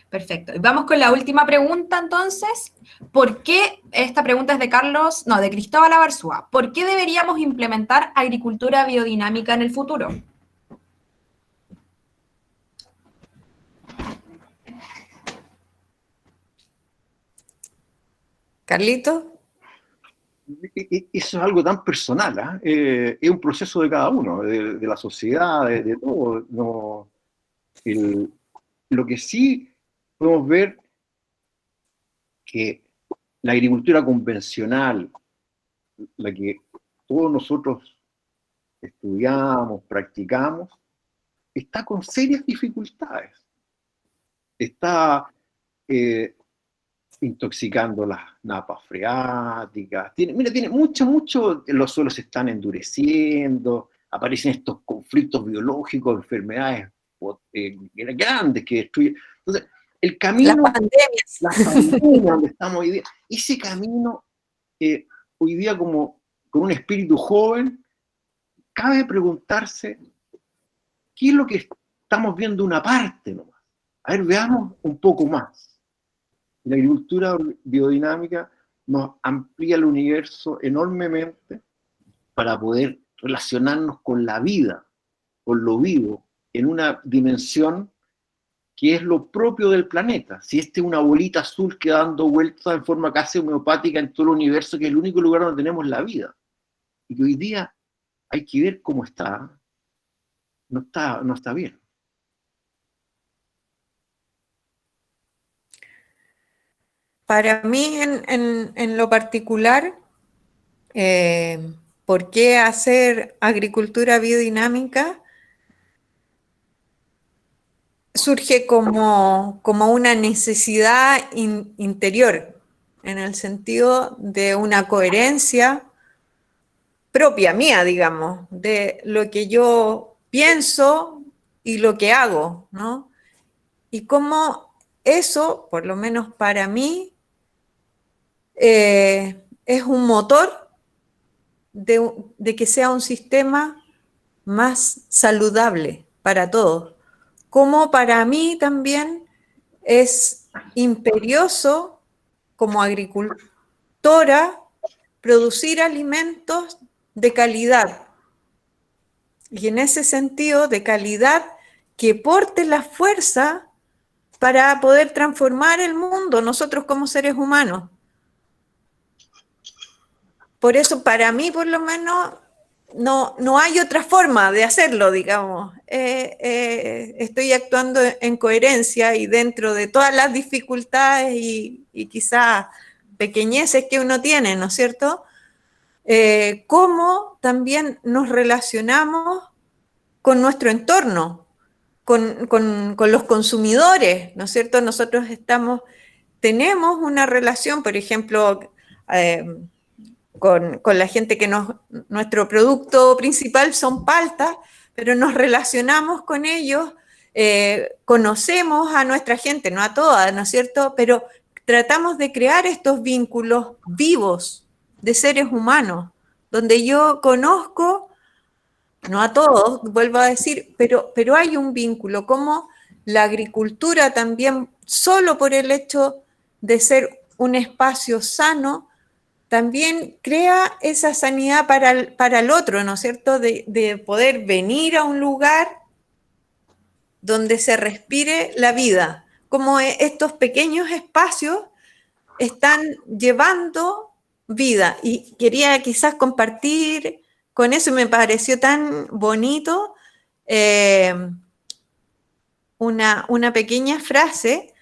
Perfecto. Y vamos con la última pregunta, entonces. ¿Por qué? Esta pregunta es de Cristóbal Abarzúa. ¿Por qué deberíamos implementar agricultura biodinámica en el futuro? Carlito. Eso es algo tan personal, ¿eh? Es un proceso de cada uno, de la sociedad, de todo. No, lo que sí podemos ver que la agricultura convencional, la que todos nosotros estudiamos, practicamos, está con serias dificultades. Está intoxicando las napas freáticas. Tiene mucho, los suelos se están endureciendo, aparecen estos conflictos biológicos, enfermedades grandes que destruyen. Entonces, el camino, las pandemias donde estamos hoy día, ese camino, hoy día como con un espíritu joven, cabe preguntarse, ¿qué es lo que estamos viendo una parte nomás? A ver, veamos un poco más. La agricultura biodinámica nos amplía el universo enormemente para poder relacionarnos con la vida, con lo vivo, en una dimensión que es lo propio del planeta. Si este es una bolita azul que va dando vueltas en forma casi homeopática en todo el universo, que es el único lugar donde tenemos la vida. Y que hoy día hay que ver cómo está. No está bien. Para mí, en lo particular, ¿por qué hacer agricultura biodinámica? Surge como una necesidad interior, en el sentido de una coherencia propia mía, digamos, de lo que yo pienso y lo que hago, ¿no? Y cómo eso, por lo menos para mí, es un motor de que sea un sistema más saludable para todos. Como para mí también es imperioso, como agricultora, producir alimentos de calidad. Y en ese sentido, de calidad que porte la fuerza para poder transformar el mundo, nosotros como seres humanos. Por eso, para mí, por lo menos, no hay otra forma de hacerlo, digamos. Estoy actuando en coherencia y dentro de todas las dificultades y quizás pequeñeces que uno tiene, ¿no es cierto? Cómo también nos relacionamos con nuestro entorno, con los consumidores, ¿no es cierto? Nosotros tenemos una relación, por ejemplo, con la gente que nuestro producto principal son paltas, pero nos relacionamos con ellos, conocemos a nuestra gente, no a todas, ¿no es cierto? Pero tratamos de crear estos vínculos vivos de seres humanos, donde yo conozco, no a todos, vuelvo a decir, pero hay un vínculo, como la agricultura también, solo por el hecho de ser un espacio sano, también crea esa sanidad para el otro, ¿no es cierto? De poder venir a un lugar donde se respire la vida, como estos pequeños espacios están llevando vida. Y quería quizás compartir con eso, me pareció tan bonito una pequeña frase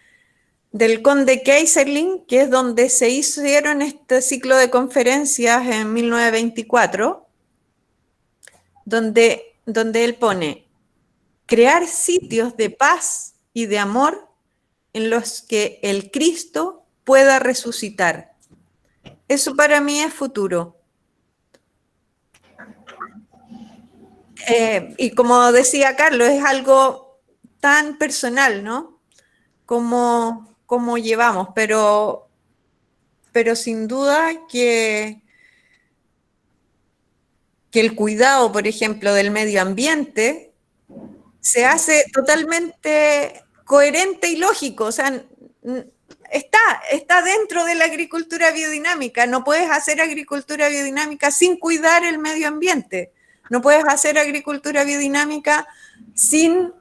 del conde Keyserling, que es donde se hicieron este ciclo de conferencias en 1924, donde él pone: crear sitios de paz y de amor en los que el Cristo pueda resucitar. Eso para mí es futuro. Y como decía Carlos, es algo tan personal, ¿no? Como llevamos, pero sin duda que el cuidado, por ejemplo, del medio ambiente se hace totalmente coherente y lógico, o sea, está dentro de la agricultura biodinámica. No puedes hacer agricultura biodinámica sin cuidar el medio ambiente, no puedes hacer agricultura biodinámica sin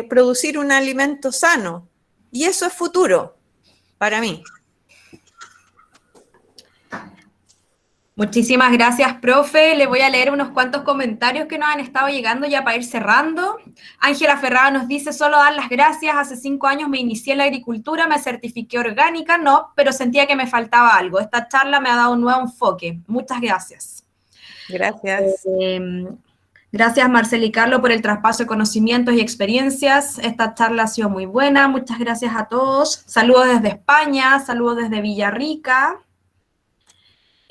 producir un alimento sano. Y eso es futuro, para mí. Muchísimas gracias, profe. Le voy a leer unos cuantos comentarios que nos han estado llegando ya para ir cerrando. Ángela Ferrada nos dice: solo dar las gracias. Hace 5 años me inicié en la agricultura, me certifiqué orgánica, no, pero sentía que me faltaba algo. Esta charla me ha dado un nuevo enfoque. Muchas gracias. Gracias. Gracias, Marcela y Carlos, por el traspaso de conocimientos y experiencias. Esta charla ha sido muy buena. Muchas gracias a todos. Saludos desde España, saludos desde Villarrica.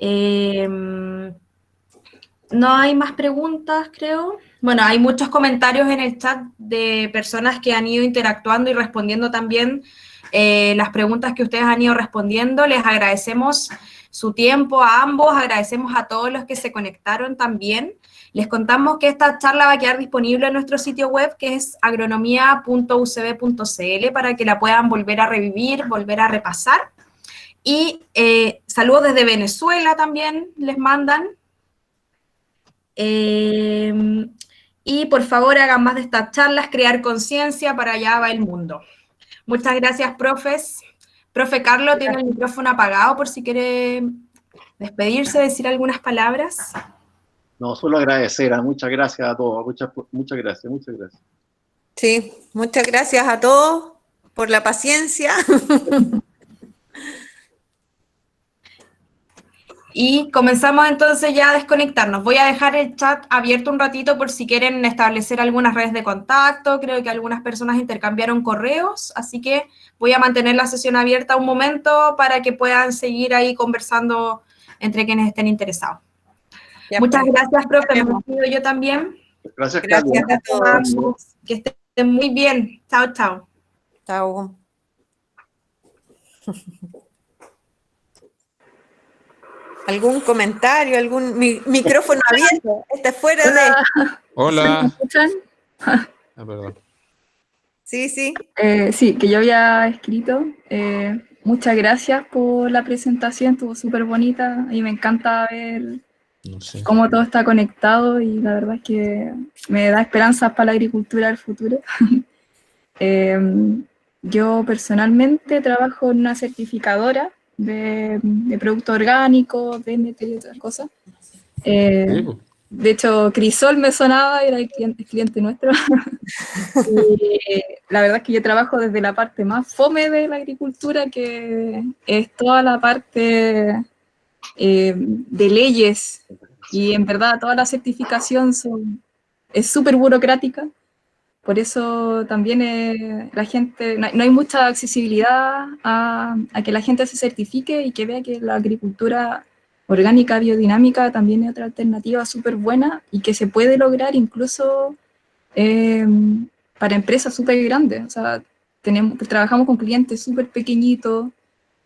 No hay más preguntas, creo. Bueno, hay muchos comentarios en el chat de personas que han ido interactuando y respondiendo también las preguntas que ustedes han ido respondiendo. Les agradecemos su tiempo a ambos, agradecemos a todos los que se conectaron también. Les contamos que esta charla va a quedar disponible en nuestro sitio web, que es agronomía.ucb.cl, para que la puedan volver a revivir, volver a repasar. Y saludos desde Venezuela también les mandan. Y por favor hagan más de estas charlas, crear conciencia, para allá va el mundo. Muchas gracias, profes. Profe Carlos tiene el micrófono apagado por si quiere despedirse, decir algunas palabras. No, solo agradecer, muchas gracias a todos, muchas gracias, muchas gracias. Sí, muchas gracias a todos por la paciencia. Y comenzamos entonces ya a desconectarnos. Voy a dejar el chat abierto un ratito por si quieren establecer algunas redes de contacto. Creo que algunas personas intercambiaron correos, así que voy a mantener la sesión abierta un momento para que puedan seguir ahí conversando entre quienes estén interesados. Ya, muchas pues. gracias, profe. Me despido yo también. Gracias, Gracias Carlos. a todos. Que estén muy bien. Chao, chao. Chao. ¿Algún comentario? ¿Algún micrófono abierto? Está fuera de... Hola. ¿Me escuchan? Ah, perdón. Sí, sí. Sí, que yo había escrito. Muchas gracias por la presentación, estuvo súper bonita y me encanta ver No sé. cómo todo está conectado y la verdad es que me da esperanzas para la agricultura del futuro. Yo personalmente trabajo en una certificadora de productos orgánicos, DMT y otras cosas. Sí, pues. De hecho, Crisol me sonaba, era el cliente nuestro. Y la verdad es que yo trabajo desde la parte más fome de la agricultura, que es toda la parte de leyes. Y en verdad toda la certificación es súper burocrática. Por eso también la gente, no hay mucha accesibilidad a que la gente se certifique y que vea que la agricultura orgánica, biodinámica, también es otra alternativa súper buena y que se puede lograr incluso para empresas súper grandes. O sea, trabajamos con clientes súper pequeñitos,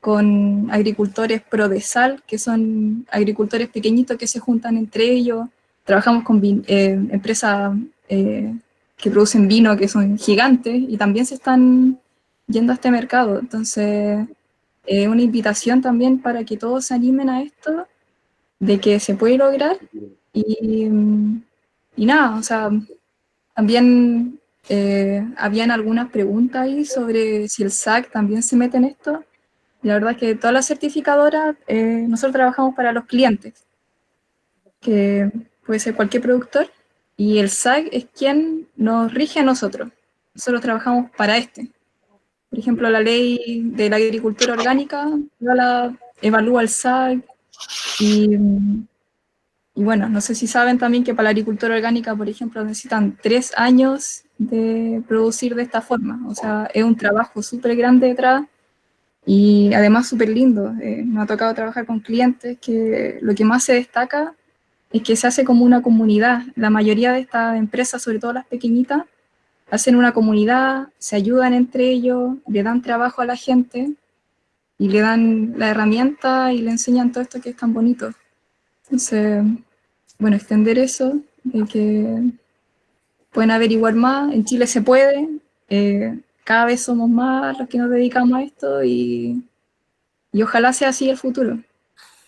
con agricultores prodesal, que son agricultores pequeñitos que se juntan entre ellos. Trabajamos con empresas que producen vino, que son gigantes, y también se están yendo a este mercado. Entonces, una invitación también para que todos se animen a esto, de que se puede lograr, y nada, o sea, también habían algunas preguntas ahí sobre si el SAC también se mete en esto. Y la verdad es que todas las certificadoras, nosotros trabajamos para los clientes, que puede ser cualquier productor, y el SAC es quien nos rige a nosotros. Nosotros trabajamos para este. Por ejemplo, la ley de la agricultura orgánica la evalúa el SAC, y bueno, no sé si saben también que para la agricultura orgánica, por ejemplo, necesitan 3 años de producir de esta forma. O sea, es un trabajo súper grande detrás y además súper lindo. Me ha tocado trabajar con clientes que lo que más se destaca es que se hace como una comunidad. La mayoría de estas empresas, sobre todo las pequeñitas, hacen una comunidad, se ayudan entre ellos, le dan trabajo a la gente y le dan la herramienta y le enseñan todo esto que es tan bonito. Entonces, bueno, extender eso, de que pueden averiguar más, en Chile se puede, cada vez somos más los que nos dedicamos a esto y ojalá sea así el futuro,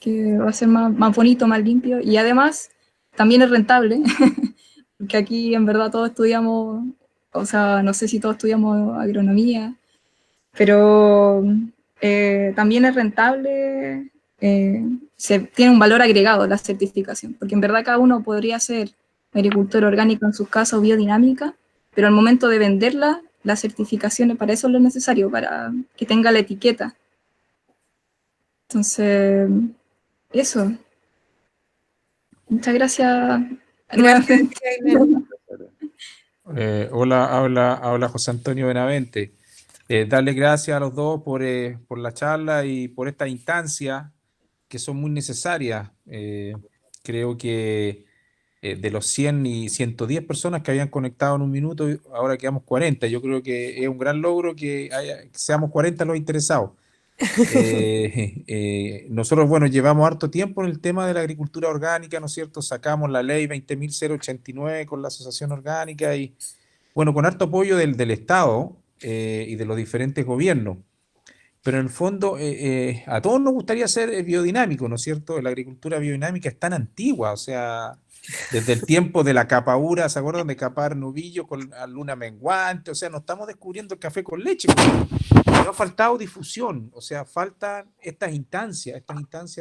que va a ser más bonito, más limpio y además también es rentable, porque aquí en verdad todos estudiamos, o sea, no sé si todos estudiamos agronomía, pero también es rentable, tiene un valor agregado la certificación, porque en verdad cada uno podría hacer agricultura orgánica en sus casas o biodinámica, pero al momento de venderla, las certificaciones, para eso es lo necesario, para que tenga la etiqueta. Entonces, eso. Muchas gracias. Gracias, Jailen. Hola, habla José Antonio Benavente. Darle gracias a los dos por la charla y por esta instancia que son muy necesarias. Creo que de los 100 y 110 personas que habían conectado en un minuto, ahora quedamos 40. Yo creo que es un gran logro que seamos 40 los interesados. Nosotros, bueno, llevamos harto tiempo en el tema de la agricultura orgánica, ¿no es cierto? Sacamos la ley 20.089 con la asociación orgánica y, bueno, con harto apoyo del Estado y de los diferentes gobiernos. pero en el fondo a todos nos gustaría ser biodinámicos, ¿no es cierto? La agricultura biodinámica es tan antigua, o sea, desde el tiempo de la capaura, ¿se acuerdan de capar novillos con la luna menguante? O sea, no estamos descubriendo el café con leche, pero ha faltado difusión, o sea, faltan estas instancias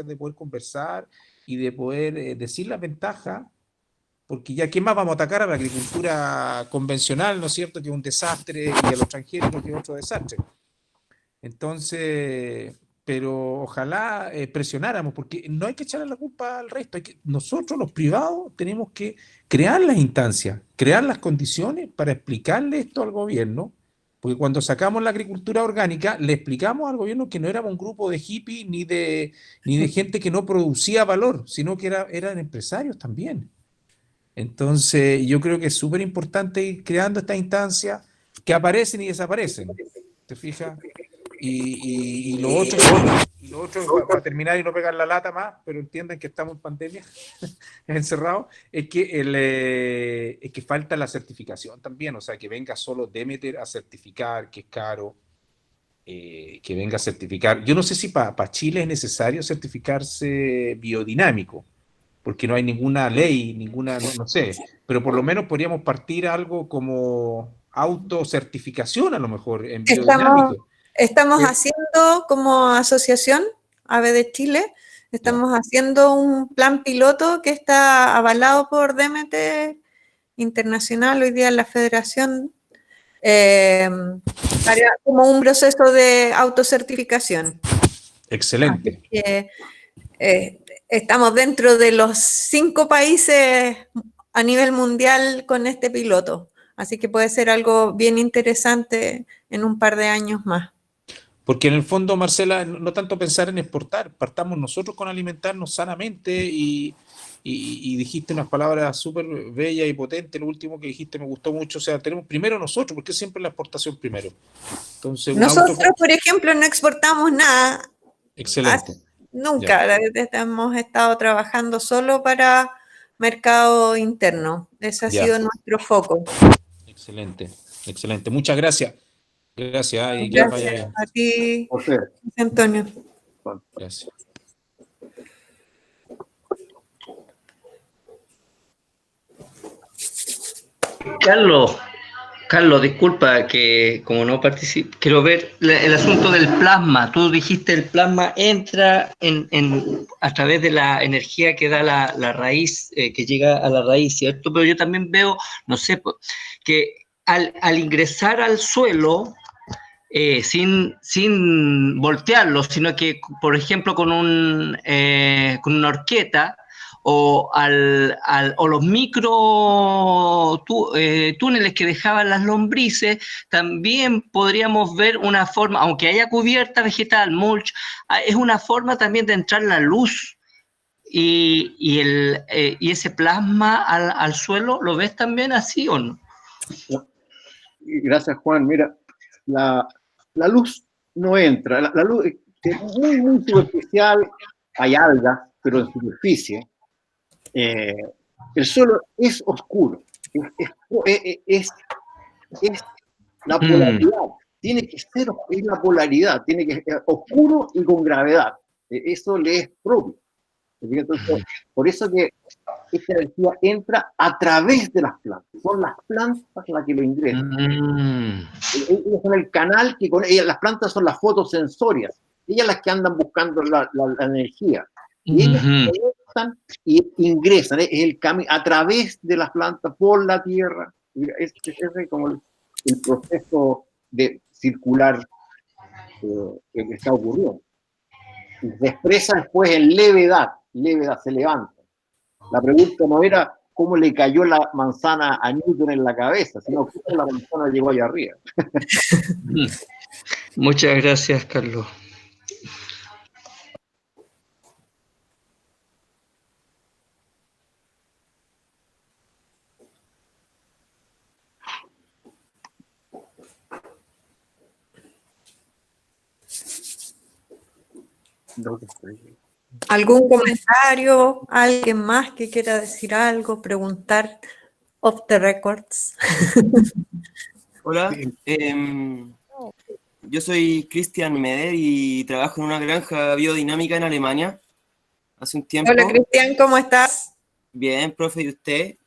de poder conversar y de poder decir las ventajas, porque ya, ¿qué más vamos a atacar a la agricultura convencional, ¿no es cierto? Que es un desastre, y a los transgénicos, que es otro desastre. Entonces, pero ojalá presionáramos, porque no hay que echarle la culpa al resto, nosotros los privados tenemos que crear las instancias, crear las condiciones para explicarle esto al gobierno, porque cuando sacamos la agricultura orgánica, le explicamos al gobierno que no éramos un grupo de hippies ni de gente que no producía valor, sino que eran empresarios también. Entonces, yo creo que es súper importante ir creando estas instancias que aparecen y desaparecen, ¿te fijas? Y lo otro, para terminar y no pegar la lata más, pero entiendan que estamos en pandemia, encerrados, es que falta la certificación también, o sea, que venga solo Demeter a certificar, que es caro, que venga a certificar. Yo no sé si para Chile es necesario certificarse biodinámico, porque no hay ninguna ley, no sé, pero por lo menos podríamos partir algo como autocertificación a lo mejor en biodinámico. Estamos haciendo como asociación AVE de Chile, estamos haciendo un plan piloto que está avalado por Demeter Internacional, hoy día la federación, como un proceso de autocertificación. Excelente. Así que, estamos dentro de los 5 países a nivel mundial con este piloto, así que puede ser algo bien interesante en un par de años más. Porque en el fondo, Marcela, no tanto pensar en exportar, partamos nosotros con alimentarnos sanamente y dijiste unas palabras súper bellas y potentes, lo último que dijiste me gustó mucho, o sea, tenemos primero nosotros, porque siempre la exportación primero. Entonces, nosotros, por ejemplo, no exportamos nada. Excelente. Nunca, hemos estado trabajando solo para mercado interno, ese ha sido nuestro foco. Excelente, excelente, muchas gracias. Gracias. Gracias a ti, José Antonio. Gracias. Carlos, disculpa que como no participo, quiero ver el asunto del plasma. Tú dijiste el plasma entra a través de la energía que da la raíz, que llega a la raíz, ¿cierto? Pero yo también veo, no sé, que al ingresar al suelo, sin voltearlo, sino que, por ejemplo, con una horqueta o los micro túneles que dejaban las lombrices, también podríamos ver una forma, aunque haya cubierta vegetal, mulch, es una forma también de entrar la luz y ese plasma al suelo. ¿Lo ves también así o no? Gracias, Juan. Mira, la luz no entra, la luz es muy, muy superficial, hay algas, pero en superficie. El suelo es oscuro, es la polaridad, tiene que ser, es la polaridad, tiene que ser oscuro y con gravedad, eso le es propio. Entonces, por eso que esta energía entra a través de las plantas, son las plantas las que lo ingresan. Ellas son el canal que con ellas, las plantas son las fotosensorias, ellas las que andan buscando la energía. Y ellas conectan y ingresan, es el camino a través de las plantas por la tierra. Es como el proceso de circular que está ocurriendo. Y se expresa después en levedad, se levanta. La pregunta no era cómo le cayó la manzana a Newton en la cabeza, sino cómo la manzana llegó allá arriba. Muchas gracias, Carlos. ¿Algún comentario? ¿Alguien más que quiera decir algo? Preguntar off the records. Hola. Yo soy Christian Meder y trabajo en una granja biodinámica en Alemania hace un tiempo. Hola, Cristian, ¿cómo estás? Bien, profe, ¿y usted?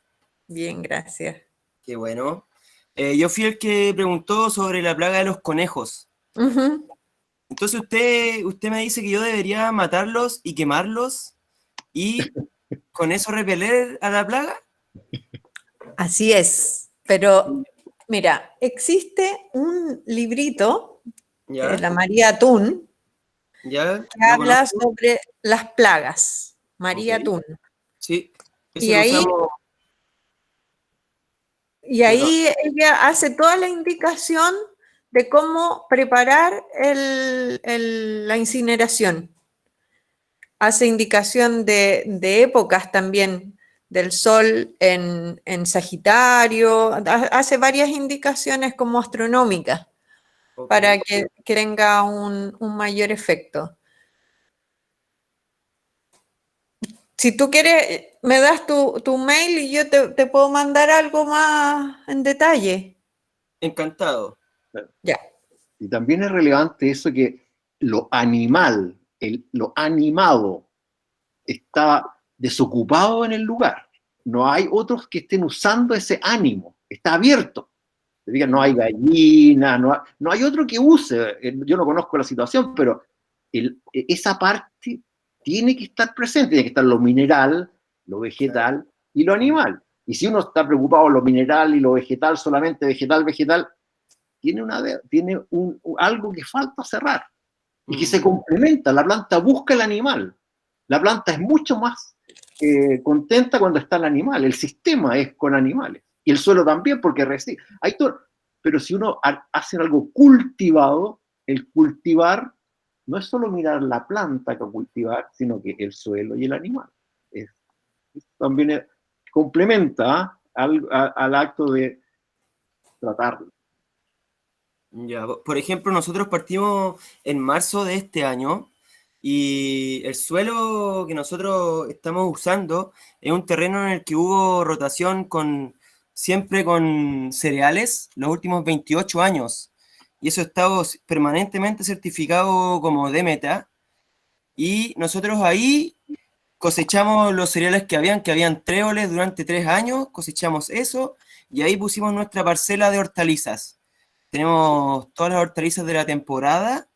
Bien, gracias. Qué bueno. Yo fui el que preguntó sobre la plaga de los conejos. Ujú. Entonces usted me dice que yo debería matarlos y quemarlos y con eso repeler a la plaga. Así es, pero mira, existe un librito ¿Ya? de la María Tun ¿Ya? que ¿Lo habla conozco? sobre las plagas. María Ok. Tun. Sí. Ese Y lo ahí, usamos. y Perdón. ahí ella hace toda la indicación de cómo preparar la incineración. Hace indicación de épocas también, del sol en Sagitario, hace varias indicaciones como astronómicas Ok. para que tenga un mayor efecto. Si tú quieres, me das tu mail y yo te puedo mandar algo más en detalle. Encantado. Ya. Y también es relevante eso que lo animal, lo animado, está desocupado en el lugar. No hay otros que estén usando ese ánimo, está abierto. Te digan, no hay gallinas, no hay otro que use. Yo no conozco la situación, pero esa parte tiene que estar presente, tiene que estar lo mineral, lo vegetal y lo animal. Y si uno está preocupado en lo mineral y lo vegetal, solamente vegetal, tiene algo que falta cerrar y que se complementa. La planta busca el animal. La planta es mucho más contenta cuando está el animal. El sistema es con animales. Y el suelo también, porque recibe. Hay todo. Pero si uno hace algo cultivado, el cultivar no es solo mirar la planta que cultivar, sino que el suelo y el animal. También complementa al acto de tratarlo. Ya, por ejemplo, nosotros partimos en marzo de este año y el suelo que nosotros estamos usando es un terreno en el que hubo rotación siempre con cereales los últimos 28 años y eso ha estado permanentemente certificado como DMTA y nosotros ahí cosechamos los cereales que habían tréboles durante 3 años, cosechamos eso y ahí pusimos nuestra parcela de hortalizas. Tenemos todas las hortalizas de la temporada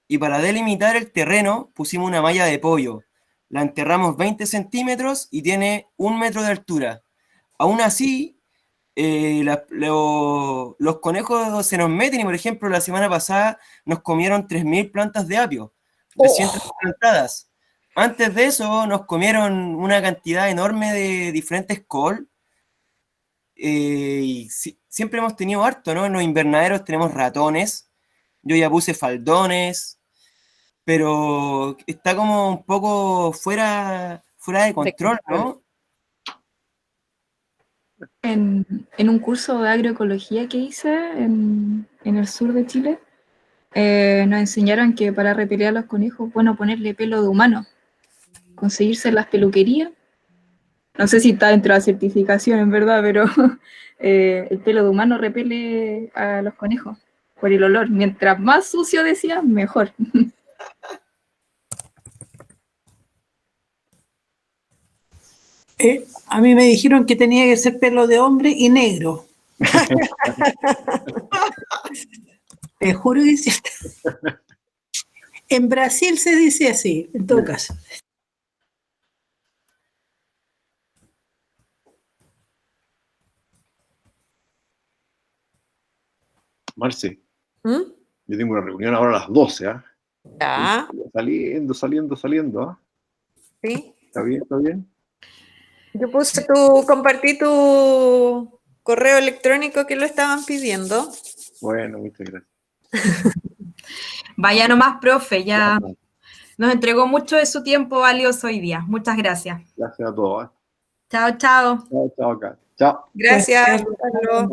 y para delimitar el terreno pusimos una malla de pollo. La enterramos 20 centímetros y tiene 1 metro de altura. Aún así, los conejos se nos meten y, por ejemplo, la semana pasada nos comieron 3.000 plantas de apio, recién plantadas. Antes de eso nos comieron una cantidad enorme de diferentes col. Y siempre hemos tenido harto, ¿no? En los invernaderos tenemos ratones, yo ya puse faldones, pero está como un poco fuera de control, ¿no? En un curso de agroecología que hice en el sur de Chile, nos enseñaron que para repeler a los conejos, bueno, ponerle pelo de humano, conseguirse en las peluquerías. No sé si está dentro de la certificación, en verdad, pero el pelo de humano repele a los conejos por el olor. Mientras más sucio decía, mejor. A mí me dijeron que tenía que ser pelo de hombre y negro. Te juro que sí. En Brasil se dice así, en todo caso. Marce, ¿Mm? yo tengo una reunión ahora a las 12, ¿ah? Ya, Saliendo, ¿ah? sí. ¿Está bien? ¿Está bien? Yo compartí tu correo electrónico que lo estaban pidiendo. Bueno, muchas gracias. Vaya nomás, profe, ya nos entregó mucho de su tiempo valioso hoy día. Muchas gracias. Gracias a todos. Chao, chao. Chao, chao, acá. Chao. Gracias, Carlos.